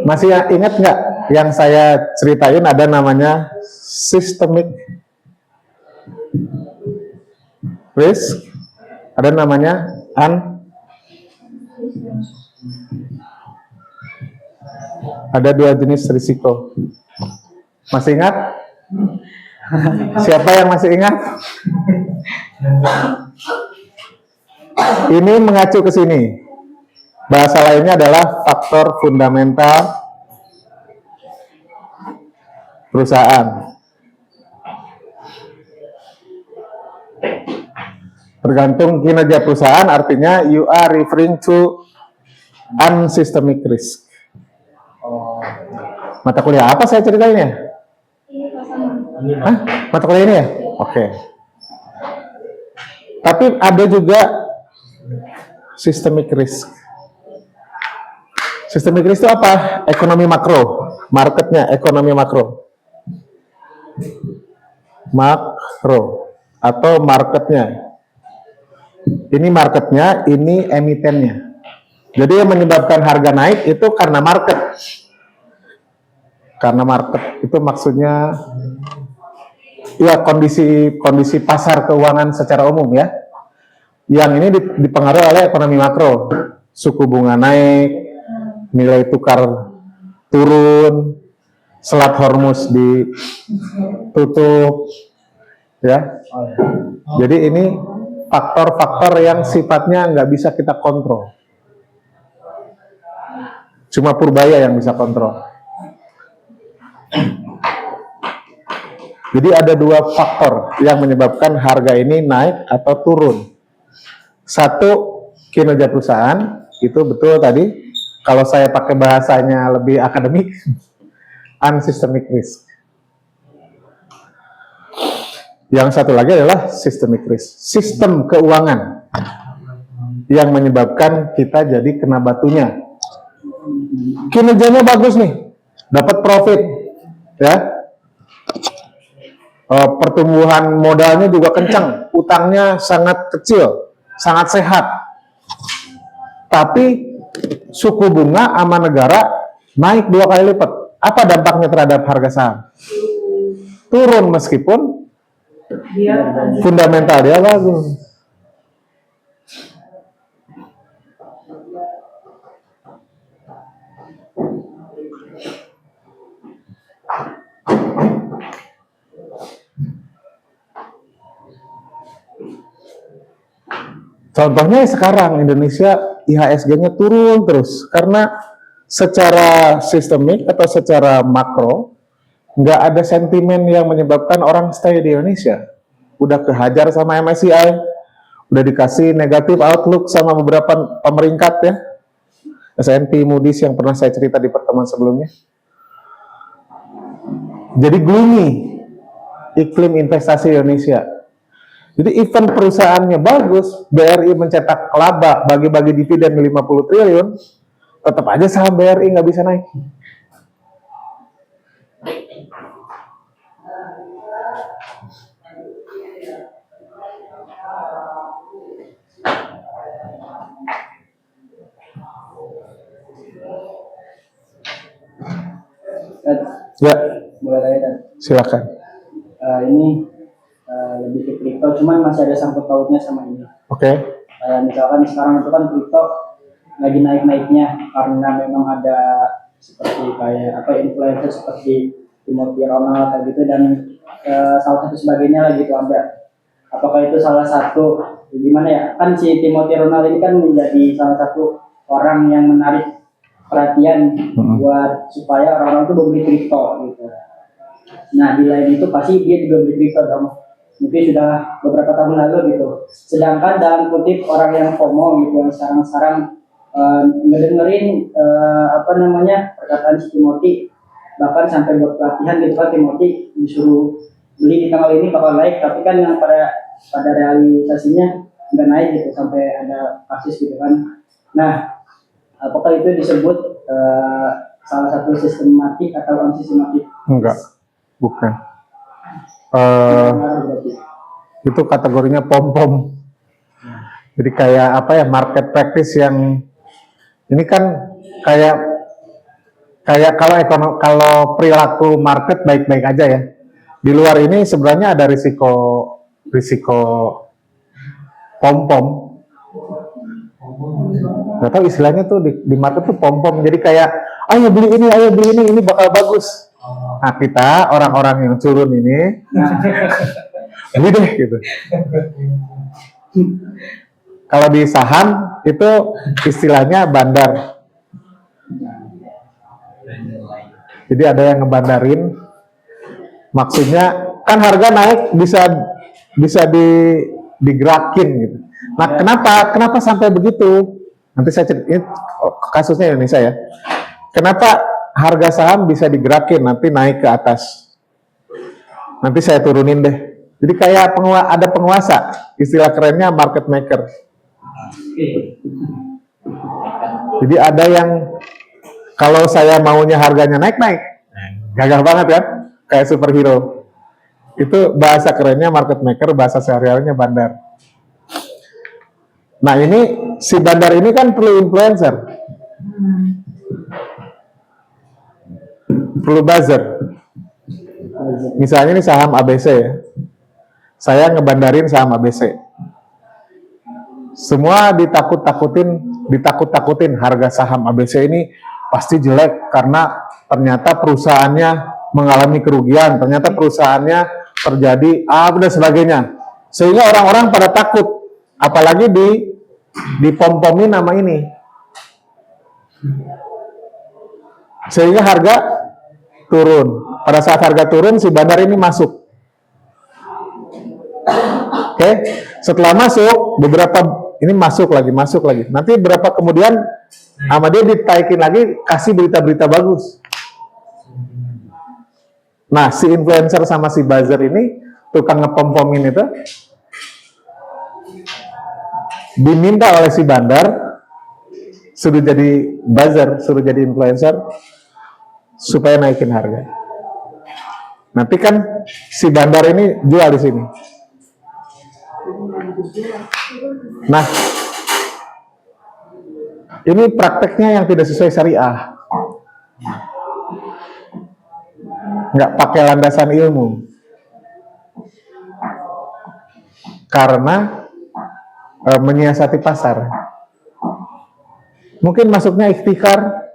Masih ingat nggak yang saya ceritain ada namanya systemic risk, ada namanya ada 2 jenis risiko. Masih ingat? Siapa yang masih ingat? Ini mengacu ke sini. Bahasa lainnya adalah faktor fundamental perusahaan. Tergantung kinerja perusahaan, artinya you are referring to unsystemic risk. Mata kuliah apa saya ceritain ya? Hah? Mata kuliah ini ya? Oke. Tapi ada juga systemic risk. Systemic risk itu apa? Ekonomi makro. Marketnya ekonomi makro. Makro. Atau marketnya. Ini marketnya, ini emitennya. Jadi yang menyebabkan harga naik itu karena market. Karena market itu maksudnya ya kondisi pasar keuangan secara umum ya. Yang ini dipengaruhi oleh ekonomi makro. Suku bunga naik, nilai tukar turun, Selat Hormuz ditutup, ya. Jadi ini faktor-faktor yang sifatnya nggak bisa kita kontrol. Cuma Purbaya yang bisa kontrol. Jadi ada 2 faktor yang menyebabkan harga ini naik atau turun. Satu, kinerja perusahaan, itu betul tadi. Kalau saya pakai bahasanya lebih akademik, unsystemic risk. Yang satu lagi adalah systemic risk, sistem keuangan yang menyebabkan kita jadi kena batunya. Kinerjanya bagus nih, dapat profit, ya. Pertumbuhan modalnya juga kencang, utangnya sangat kecil, sangat sehat. Tapi suku bunga sama negara naik 2 kali lipat. Apa dampaknya terhadap harga saham? Turun meskipun fundamental dia bagus. Contohnya sekarang Indonesia IHSG-nya turun terus karena secara sistemik atau secara makro nggak ada sentimen yang menyebabkan orang stay di Indonesia. Udah kehajar sama MSCI, udah dikasih negatif outlook sama beberapa pemeringkat ya, S&P, Moody's yang pernah saya cerita di pertemuan sebelumnya. Jadi gloomy iklim investasi Indonesia. Jadi event perusahaannya bagus, BRI mencetak laba, bagi-bagi dividen 50 triliun, tetap aja saham BRI nggak bisa naik. Ya, boleh tanya Dan? silakan. Ini lebih ke kripto, cuman masih ada sangkut pautnya sama ini. Oke. Kayak misalkan sekarang itu kan kripto lagi naik-naiknya karena memang ada seperti kayak apa influencer seperti Timothy Ronald kayak gitu dan salah satu sebagainya lagi itu ada. Apakah itu salah satu gimana ya? Kan si Timothy Ronald ini kan menjadi salah satu orang yang menarik perhatian buat supaya orang-orang itu membeli kripto gitu. Nah di lain itu pasti dia juga beli kripto dong. Mungkin sudah beberapa tahun lalu gitu. Sedangkan dalam kutip orang yang FOMO gitu yang sekarang ngedengerin apa namanya perkataan si Timothy bahkan sampai buat pelatihan gitu kan Timothy disuruh beli di tanggal ini bakal naik tapi kan yang pada realisasinya nggak naik gitu sampai ada kasus gitu kan. Nah apakah itu disebut salah satu sistematik atau unsistematik? Enggak, bukan. Berarti. Itu kategorinya pom-pom. Jadi kayak apa ya, market practice yang ini kan kayak kalau perilaku market baik-baik aja ya. Di luar ini sebenarnya ada risiko pom-pom. Nggak tahu istilahnya tuh di market tuh pom-pom. Jadi kayak ayo beli ini bakal bagus. Nah kita orang-orang yang culun ini beli deh gitu. Kalau di saham itu istilahnya bandar. Jadi ada yang ngebandarin, maksudnya kan harga naik bisa digerakin gitu. Nah kenapa sampai begitu? Nanti saya ceritain kasusnya Indonesia ya. Kenapa harga saham bisa digerakin nanti naik ke atas? Nanti saya turunin deh. Jadi kayak ada penguasa, istilah kerennya market maker. Jadi ada yang kalau saya maunya harganya naik, gagah banget kan, kayak superhero. Itu bahasa kerennya market maker, bahasa sehari-harinya bandar. Nah ini si bandar ini kan perlu influencer, perlu buzzer. Misalnya ini saham ABC ya, saya ngebandarin saham ABC. Semua ditakut-takutin harga saham ABC ini pasti jelek karena ternyata perusahaannya mengalami kerugian, ternyata perusahaannya terjadi dan sebagainya. Sehingga orang-orang pada takut, apalagi dipom-pomin nama ini. Sehingga harga turun. Pada saat harga turun si bandar ini masuk. Oke, setelah masuk ini masuk lagi. Nanti berapa kemudian sama dia ditaikin lagi kasih berita-berita bagus. Nah, si influencer sama si buzzer ini tukang ngepom-pomin itu diminta oleh si bandar suruh jadi buzzer, suruh jadi influencer supaya naikin harga. Nanti kan si bandar ini jual di sini. Nah, ini prakteknya yang tidak sesuai syariah. Nggak pakai landasan ilmu. Karena menyiasati pasar. Mungkin masuknya ikhtikar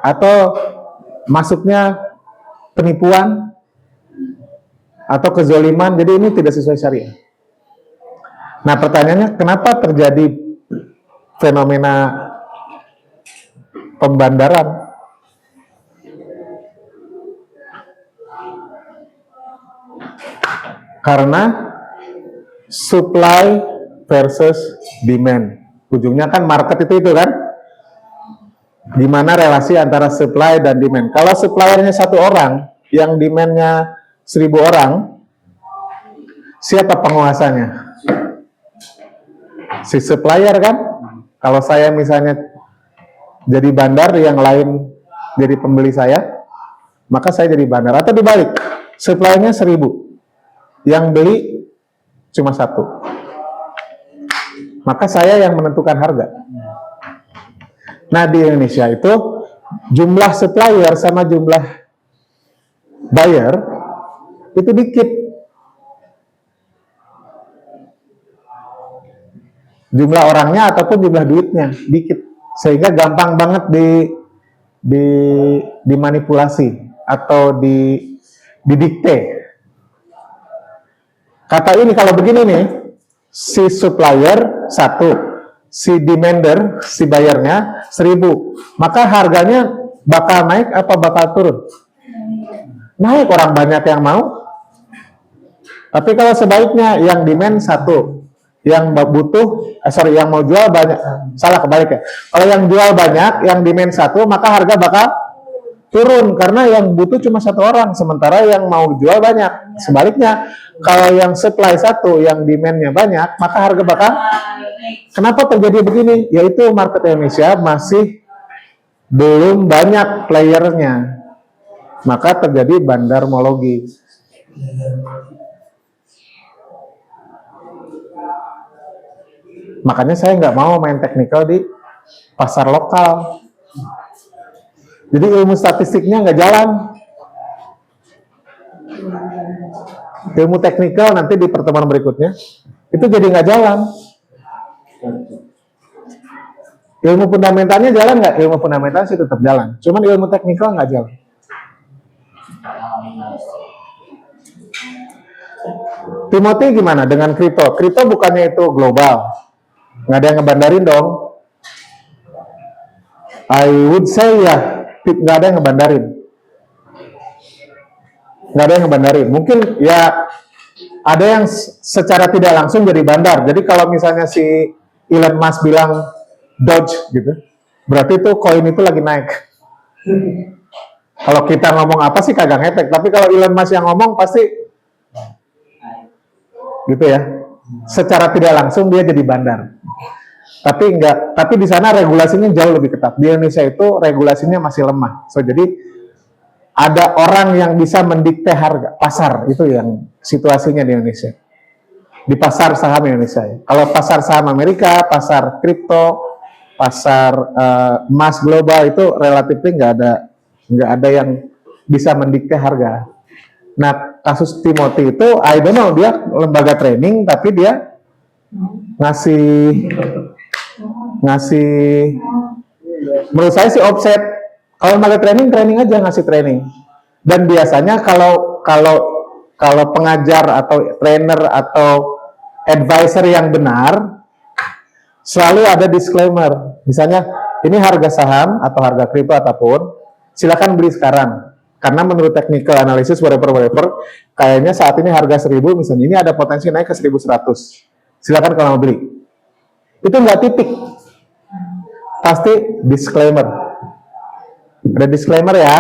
atau masuknya penipuan atau kezoliman, jadi ini tidak sesuai syariah. Nah pertanyaannya, kenapa terjadi fenomena pembandaran? Karena supply versus demand. Ujungnya kan market itu kan? Gimana relasi antara supply dan demand. Kalau suppliernya 1 orang, yang demandnya 1000 orang, siapa penguasanya? Si supplier kan? Kalau saya misalnya jadi bandar, yang lain jadi pembeli saya, maka saya jadi bandar. Atau dibalik, suppliernya 1000, yang beli cuma 1, maka saya yang menentukan harga. Nah, di Indonesia itu jumlah supplier sama jumlah buyer itu dikit. Jumlah orangnya ataupun jumlah duitnya dikit. Sehingga gampang banget dimanipulasi atau didikte. Kata ini kalau begini nih, si supplier 1, si demander, si bayarnya 1.000, maka harganya bakal naik apa bakal turun? Naik, orang banyak yang mau. Tapi kalau sebaliknya, yang demand 1, yang butuh, yang mau jual banyak, salah kebalik ya. Kalau yang jual banyak, yang demand 1, maka harga bakal turun karena yang butuh cuma 1 orang, sementara yang mau jual banyak. Sebaliknya, kalau yang supply 1, yang demandnya banyak, maka harga bakal. Kenapa terjadi begini? Yaitu market Indonesia masih belum banyak playernya, maka terjadi bandarmologi. Makanya saya nggak mau main teknikal di pasar lokal. Jadi ilmu statistiknya nggak jalan. Ilmu teknikal nanti di pertemuan berikutnya itu jadi nggak jalan. Ilmu fundamentalnya jalan nggak? Ilmu fundamental sih tetap jalan. Cuman ilmu teknikal nggak jalan. Timothy gimana dengan kripto? Kripto bukannya itu global? Nggak ada yang ngebandarin dong? I would say ya, nggak ada yang ngebandarin. Nggak ada yang ngebandarin. Mungkin ya ada yang secara tidak langsung jadi bandar. Jadi kalau misalnya si Elon Musk bilang Doge gitu, berarti itu koin itu lagi naik. Kalau kita ngomong apa sih kagak ngepek, tapi kalau Elon Musk yang ngomong pasti gitu ya. Secara tidak langsung dia jadi bandar. Tapi enggak, tapi di sana regulasinya jauh lebih ketat. Di Indonesia itu regulasinya masih lemah. So jadi ada orang yang bisa mendikte harga pasar, itu yang situasinya di Indonesia. Di pasar saham Indonesia ya. Kalau pasar saham Amerika, pasar kripto, pasar emas global itu relatif nggak ada yang bisa mendikte harga. Nah, kasus Timothy itu, I don't know, dia lembaga training, tapi dia ngasih, menurut saya sih offset. Kalau lembaga training aja ngasih training. Dan biasanya kalau pengajar atau trainer atau advisor yang benar, selalu ada disclaimer. Misalnya, ini harga saham atau harga kripto apapun, silakan beli sekarang. Karena menurut technical analysis whatever, kayaknya saat ini harga 1.000, misalnya ini ada potensi naik ke 1.100. Silakan kalau mau beli. Itu nggak titik. Pasti disclaimer. Ada disclaimer ya.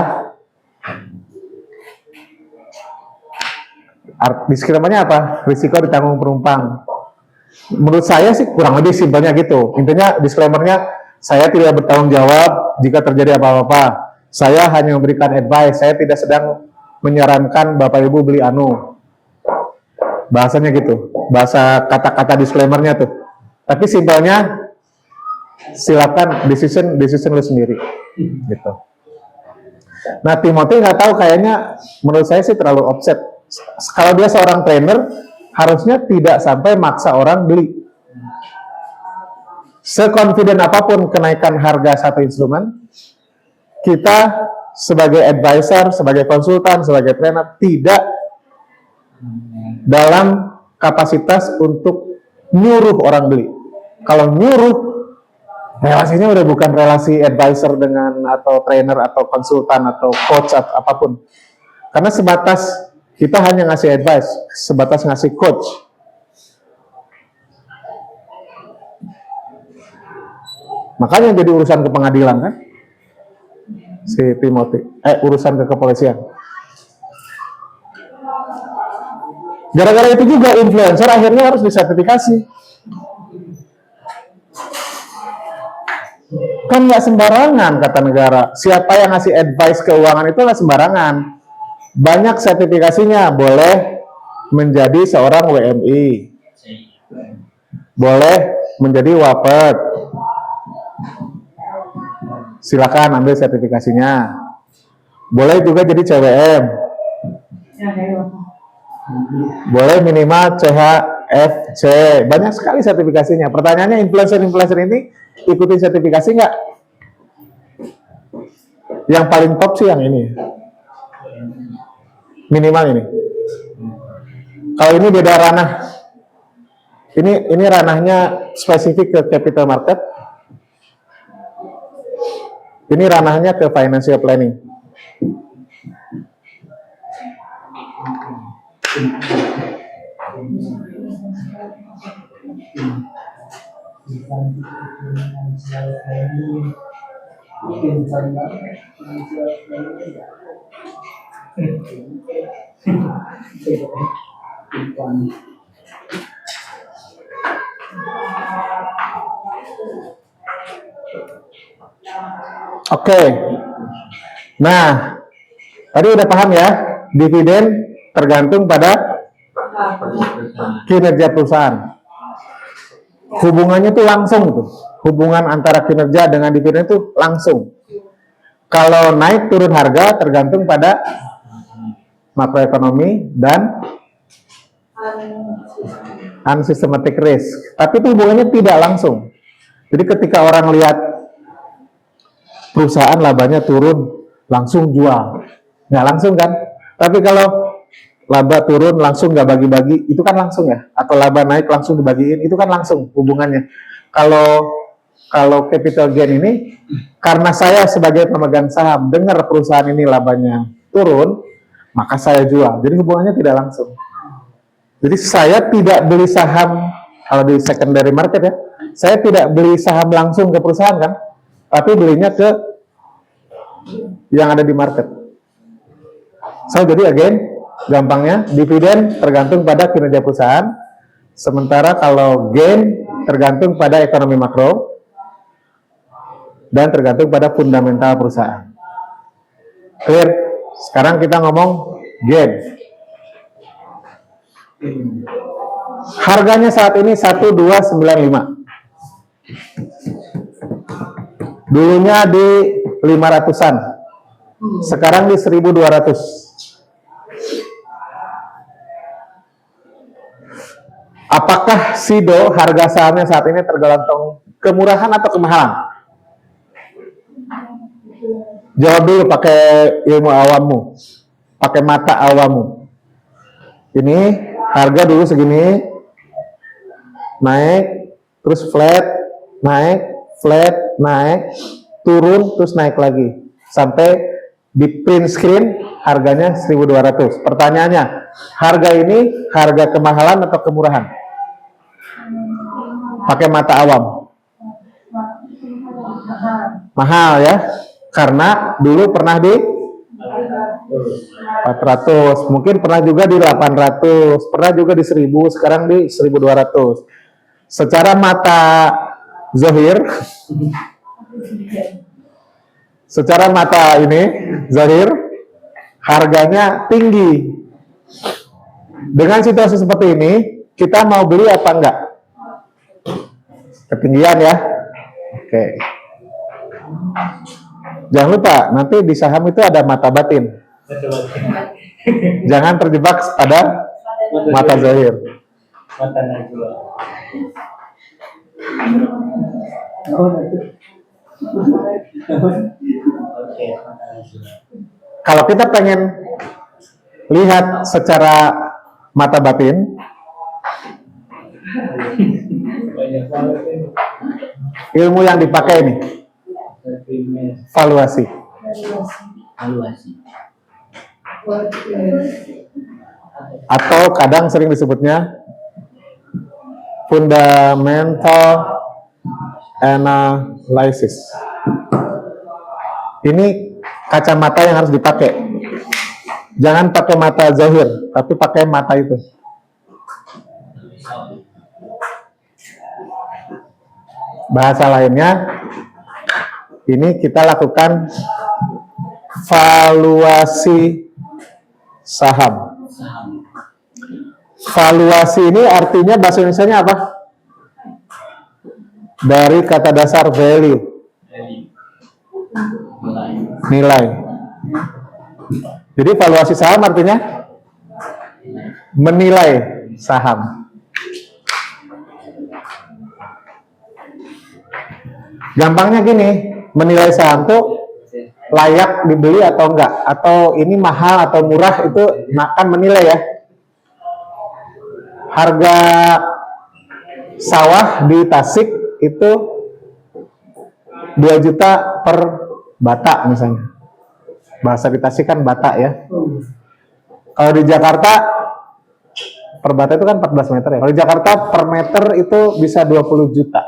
Disclaimernya apa? Risiko ditanggung penumpang. Menurut saya sih kurang lebih simpelnya gitu. Intinya disclaimernya, saya tidak bertanggung jawab jika terjadi apa-apa. Saya hanya memberikan advice, saya tidak sedang menyarankan Bapak Ibu beli anu. Bahasanya gitu, bahasa kata-kata disclaimernya tuh. Tapi simpelnya, silakan decision lu sendiri. Gitu. Nah, Timothy nggak tahu, kayaknya menurut saya sih terlalu offset. Kalau dia seorang trainer, harusnya tidak sampai maksa orang beli. Seconfident apapun kenaikan harga satu instrumen, kita sebagai advisor, sebagai konsultan, sebagai trainer tidak dalam kapasitas untuk nyuruh orang beli. Kalau nyuruh, relasinya udah bukan relasi advisor dengan atau trainer atau konsultan atau coach atau apapun. Karena sebatas kita hanya ngasih advice, sebatas ngasih coach. Makanya jadi urusan ke pengadilan kan? Si Timothy, urusan ke kepolisian. Gara-gara itu juga influencer akhirnya harus disertifikasi. Kan nggak sembarangan kata negara. Siapa yang ngasih advice keuangan itu nggak sembarangan. Banyak sertifikasinya. Boleh menjadi seorang WMI, boleh menjadi WAPET, silakan ambil sertifikasinya. Boleh juga jadi CWM. Ya, kayak apa? Boleh minimal CHFC. Banyak sekali sertifikasinya. Pertanyaannya, influencer-influencer ini ikutin sertifikasi nggak? Yang paling top sih yang ini. Minimal ini. Kalau ini beda ranah. Ini ranahnya spesifik ke capital market. Ini ranahnya ke financial planning. Oke. Nah, tadi udah paham ya, dividen tergantung pada kinerja perusahaan. Hubungannya tuh langsung tuh. Hubungan antara kinerja dengan dividen itu langsung. Kalau naik turun harga tergantung pada makroekonomi dan unsystematic risk. Tapi itu hubungannya tidak langsung. Jadi ketika orang lihat perusahaan labanya turun, langsung jual. Nggak langsung kan? Tapi kalau laba turun langsung nggak bagi-bagi, itu kan langsung ya. Atau laba naik langsung dibagiin, itu kan langsung hubungannya. Kalau capital gain ini, karena saya sebagai pemegang saham dengar perusahaan ini labanya turun, maka saya jual. Jadi hubungannya tidak langsung. Jadi saya tidak beli saham, kalau di secondary market ya, saya tidak beli saham langsung ke perusahaan kan, tapi belinya ke yang ada di market. So, jadi again, gampangnya, dividen tergantung pada kinerja perusahaan, sementara kalau gain tergantung pada ekonomi makro, dan tergantung pada fundamental perusahaan. Clear? Sekarang kita ngomong gain. Harganya saat ini 1295. Dulunya di 500-an. Sekarang di 1200. Apakah SIDO harga sahamnya saat ini tergolong kemurahan atau kemahalan? Jawab dulu pakai ilmu awammu, pakai mata awammu. Ini harga dulu segini, naik, terus flat, naik, turun, terus naik lagi. Sampai di print screen harganya 1200. Pertanyaannya, harga ini harga kemahalan atau kemurahan? Pakai mata awam. Mahal ya, karena dulu pernah di 400, mungkin pernah juga di 800, pernah juga di 1000, sekarang di 1200. Secara mata zahir, secara mata ini zahir, harganya tinggi. Dengan situasi seperti ini, kita mau beli apa enggak? Ketinggian ya. Oke. Jangan lupa, nanti di saham itu ada mata batin. Jangan terjebak pada mata zahir. Mata najwa. Oke, mata najwa. Kalau kita pengen lihat secara mata batin, Banyak banget ini. ilmu yang dipakai ini, valuasi. Valuasi. Atau kadang sering disebutnya fundamental analysis. Ini kacamata yang harus dipakai. Jangan pakai mata zahir, tapi pakai mata itu. Bahasa lainnya, ini kita lakukan valuasi saham. Valuasi ini artinya bahasa Indonesianya apa? Dari kata dasar value. Nilai. Jadi valuasi saham artinya menilai saham. Gampangnya gini, menilai saham tuh layak dibeli atau enggak, atau ini mahal atau murah, itu akan menilai ya. Harga sawah di Tasik itu 2 juta per bata misalnya. Bahasa di Tasik kan bata ya. Kalau di Jakarta per bata itu kan 14 meter ya. Kalau di Jakarta per meter itu bisa 20 juta.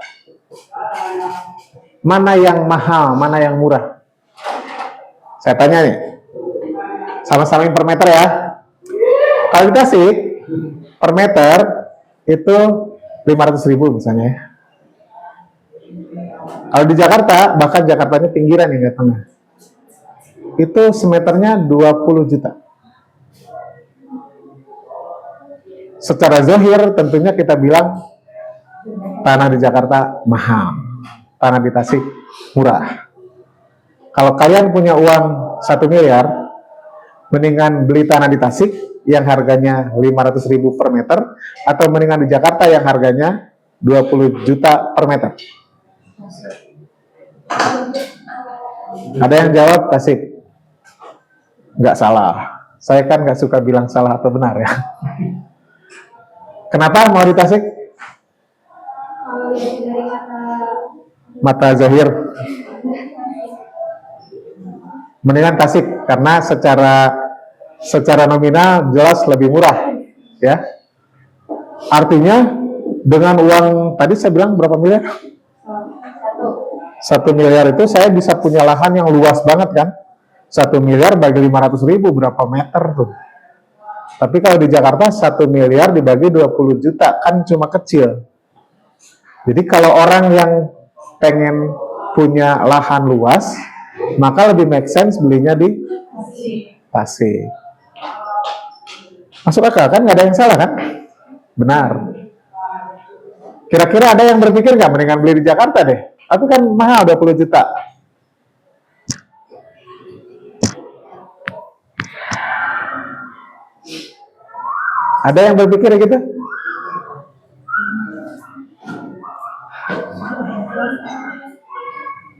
Mana yang mahal, mana yang murah? Saya tanya nih. Sama-samain per meter ya. Kalau di Tasik per meter itu 500.000 misalnya ya. Kalau di Jakarta, bahkan Jakartanya pinggiran hingga tengah, itu semeternya 20 juta. Secara zahir tentunya kita bilang tanah di Jakarta mahal, tanah di Tasik murah. Kalau kalian punya uang 1 miliar, mendingan beli tanah di Tasik yang harganya 500.000 per meter, atau mendingan di Jakarta yang harganya 20 juta per meter. Ada yang jawab Tasik. Nggak salah. Saya kan nggak suka bilang salah atau benar ya. Kenapa mau di Tasik? Kalau dari kata Mata zahir. Mendingan Tasik karena secara nominal jelas lebih murah, ya. Artinya dengan uang tadi saya bilang berapa miliar? 1 miliar itu saya bisa punya lahan yang luas banget kan? 1 miliar bagi 500.000 berapa meter tuh? Tapi kalau di Jakarta 1 miliar dibagi 20 juta kan cuma kecil. Jadi kalau orang yang pengen punya lahan luas, maka lebih make sense belinya di Tasik. Masuk akal kan? Nggak ada yang salah kan? Benar. Kira-kira ada yang berpikir nggak mendingan beli di Jakarta deh? Tapi kan mahal 20 juta. Ada yang berpikir gitu?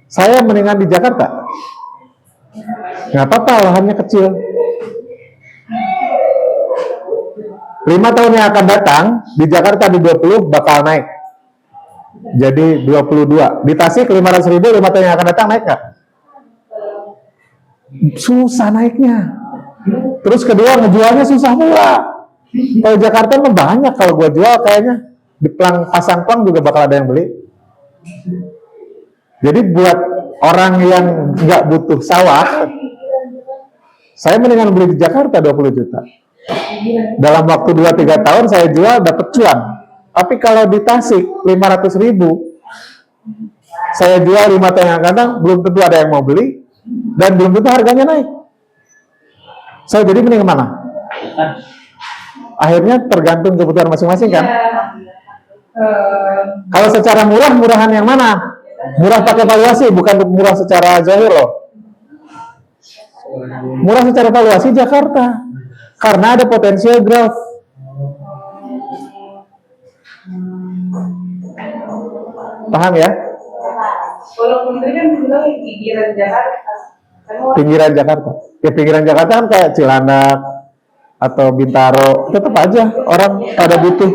Saya mendingan di Jakarta. Nggak apa-apa, lahannya kecil. 5 tahun yang akan datang, di Jakarta di 20 bakal naik. Jadi 22. Di Tasik 500.000, 5 tahun yang akan datang naik nggak? Susah naiknya. Terus kedua, ngejualnya susah pula. Kalau Jakarta mah banyak, kalau gua jual kayaknya di pasang plang juga bakal ada yang beli. Jadi buat orang yang nggak butuh sawah, saya mendingan beli di Jakarta 20 juta. Dalam waktu 2-3 tahun saya jual dapat cuan. Tapi kalau di Tasik 500.000, saya jual 5 tahun yang akan datang, belum tentu ada yang mau beli dan belum tentu harganya naik. Saya jadi mending kemana? Akhirnya tergantung kebutuhan masing-masing kan. Kalau secara murah, murahan yang mana? Murah pakai valuasi, bukan murah secara zahir loh. Murah secara valuasi Jakarta, karena ada potensial growth. Paham ya? walaupun itu kan bilang pinggiran Jakarta. Pinggiran Jakarta. Ya pinggiran Jakarta kan kayak Cilandak atau Bintaro, tetap aja orang pada butuh.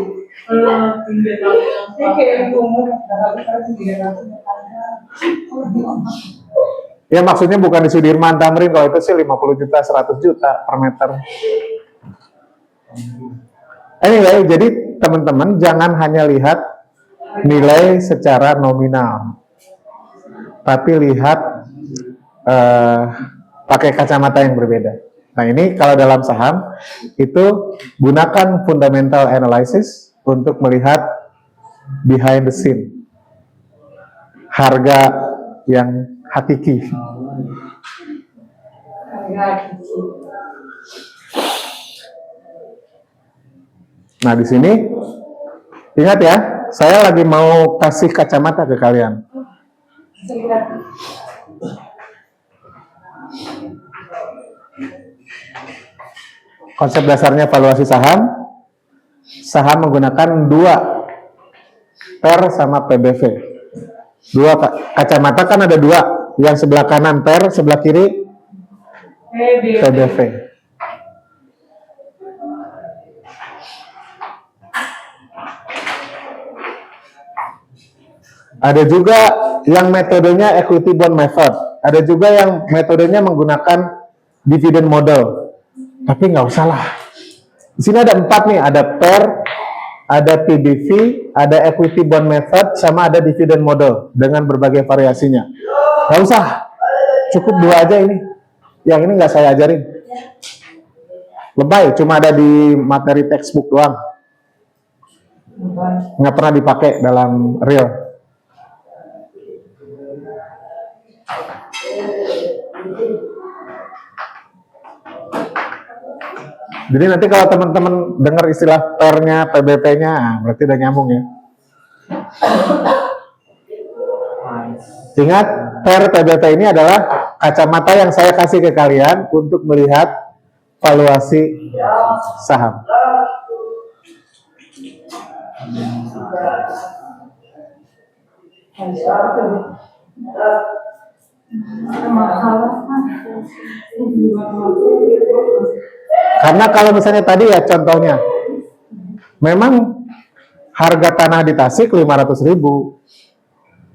Ya maksudnya bukan di Sudirman, Tamrin, kalau itu sih 50 juta, 100 juta per meter. Anyway, jadi teman-teman jangan hanya lihat nilai secara nominal, tapi lihat pakai kacamata yang berbeda. Nah ini kalau dalam saham, itu gunakan fundamental analysis untuk melihat behind the scene, harga yang hakiki. Nah di sini ingat ya, saya lagi mau kasih kacamata ke kalian. Konsep dasarnya valuasi saham. Saham menggunakan dua, PER sama PBV. Dua kacamata kan ada dua, yang sebelah kanan PER, sebelah kiri PBV. Ada juga yang metodenya equity bond method. Ada juga yang metodenya menggunakan dividend model. Tapi nggak usah lah. Di sini ada 4 nih, ada PER, ada PBV, ada equity bond method, sama ada dividend model dengan berbagai variasinya. Nggak usah, cukup 2 aja ini. Yang ini nggak saya ajarin. Lebay, cuma ada di materi textbook doang. Nggak pernah dipakai dalam real. Jadi nanti kalau teman-teman dengar istilah PER-nya, PBP-nya, berarti udah nyambung ya. Ingat, PER PBP ini adalah kacamata yang saya kasih ke kalian untuk melihat valuasi saham. Karena kalau misalnya tadi ya contohnya, memang harga tanah di Tasik 500.000,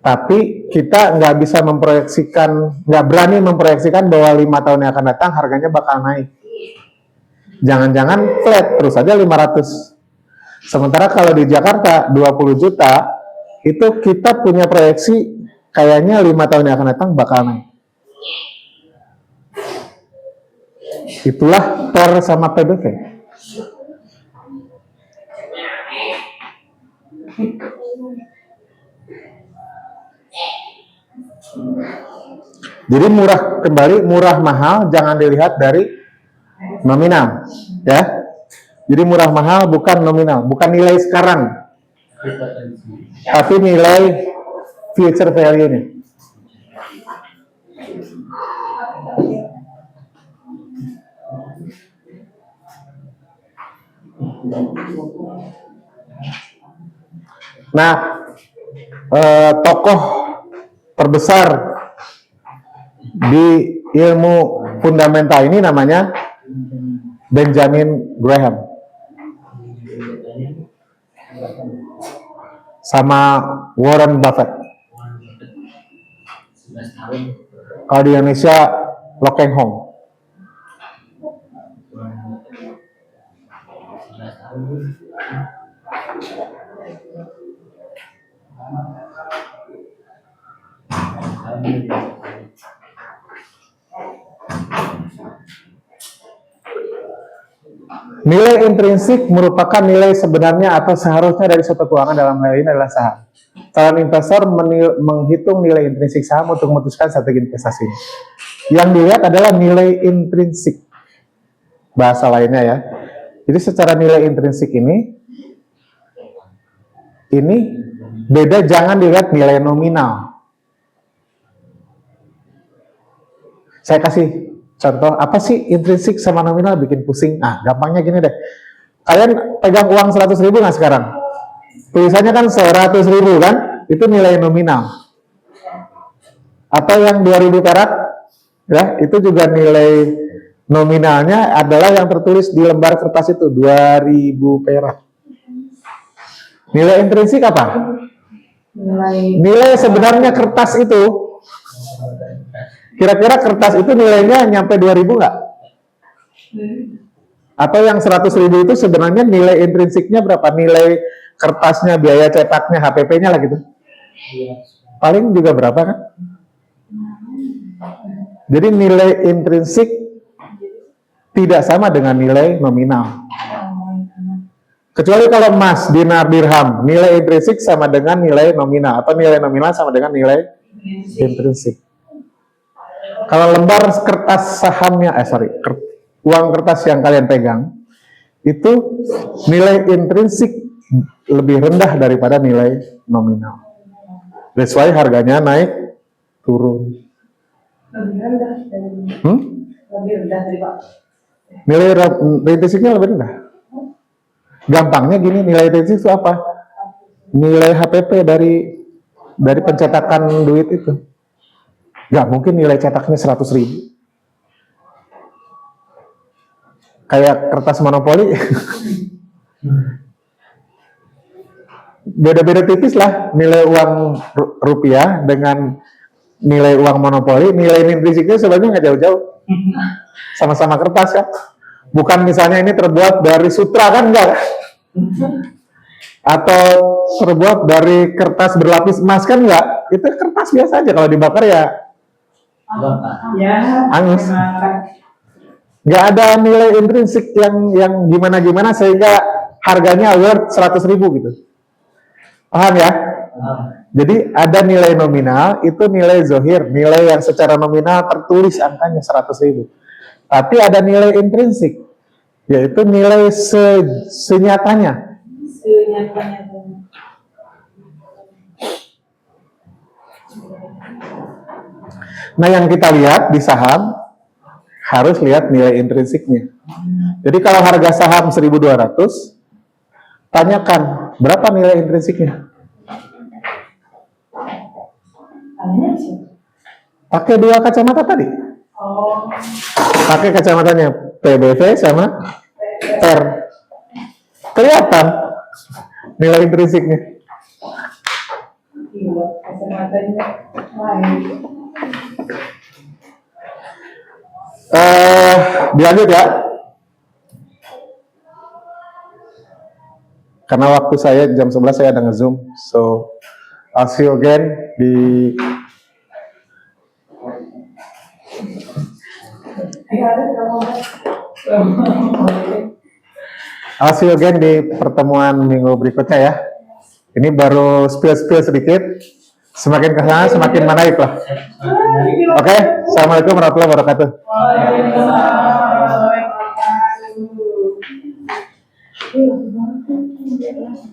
tapi kita nggak bisa memproyeksikan, nggak berani memproyeksikan bahwa 5 tahun yang akan datang harganya bakal naik. Jangan-jangan flat terus aja 500. Sementara kalau di Jakarta 20 juta, itu kita punya proyeksi kayaknya 5 tahun yang akan datang bakal naik. Itulah PER sama PBV. Jadi murah mahal jangan dilihat dari nominal, ya. Jadi murah mahal bukan nominal, bukan nilai sekarang, tapi nilai future value-nya. Nah, tokoh terbesar di ilmu fundamental ini namanya Benjamin Graham sama Warren Buffett. Kalau di Indonesia Lokeng Hong. Nilai intrinsik merupakan nilai sebenarnya atau seharusnya dari suatu keuangan, dalam hal ini adalah saham. Calon investor menghitung nilai intrinsik saham untuk memutuskan strategi investasi. Yang dilihat adalah nilai intrinsik, bahasa lainnya ya. Jadi secara nilai intrinsik ini beda, jangan dilihat nilai nominal. Saya kasih contoh, apa sih intrinsik sama nominal bikin pusing? Nah, gampangnya gini deh. Kalian pegang uang 100.000 nggak sekarang? Tulisannya kan 100.000 kan? Itu nilai nominal. Atau yang 2.000 perak, ya, itu juga nilai nominalnya adalah yang tertulis di lembar kertas itu, 2.000 perak. Nilai intrinsik apa? Nilai sebenarnya kertas itu. Kira-kira kertas itu nilainya nyampe 2.000 nggak? Atau yang 100.000 itu sebenarnya nilai intrinsiknya berapa? Nilai kertasnya, biaya cetaknya, HPP-nya lah gitu. Paling juga berapa kan? Jadi nilai intrinsik tidak sama dengan nilai nominal. Kecuali kalau emas, dinar, dirham, nilai intrinsik sama dengan nilai nominal, atau nilai nominal sama dengan nilai intrinsik. Kalau lembar kertas sahamnya, uang kertas yang kalian pegang, itu nilai intrinsik lebih rendah daripada nilai nominal. That's why harganya naik turun. Lebih rendah dari Hmm? lebih rendah dari Pak. Nilai rate intrinsicnya lebih rendah. Gampangnya gini, nilai rate intrinsic itu apa? Nilai HPP dari pencetakan duit itu. Nggak mungkin nilai cetaknya 100.000. Kayak kertas monopoli. Beda-beda tipis lah nilai uang rupiah dengan nilai uang monopoli. Nilai intrinsiknya sebenarnya nggak jauh-jauh. Sama-sama kertas kan. Bukan misalnya ini terbuat dari sutra kan, enggak. Atau terbuat dari kertas berlapis emas kan, enggak. Itu kertas biasa aja, kalau dibakar ya Ya, angus. memang kan. Nggak ada nilai intrinsik yang gimana-gimana sehingga harganya worth 100.000 gitu. Paham ya? Jadi ada nilai nominal, itu nilai zohir, nilai yang secara nominal tertulis angkanya 100.000. Tapi ada nilai intrinsik, yaitu nilai senyatanya. Senyatanya. Nah, yang kita lihat di saham harus lihat nilai intrinsiknya. Jadi kalau harga saham 1.200, tanyakan berapa nilai intrinsiknya. Tanya sih. Pakai dua kacamata tadi. Oh, Pakai kacamatanya PBV sama R. Kelihatan nilai intrinsiknya. iya, kacamatanya lain. Dilanjut ya. Karena waktu saya jam 11 saya ada nge-zoom. So, I'll see you again di I'll see you again di pertemuan minggu berikutnya ya. Ini baru spill sedikit. Semakin ke sana semakin menarik lah. Oke, Assalamualaikum warahmatullahi wabarakatuh. Waalaikumsalam.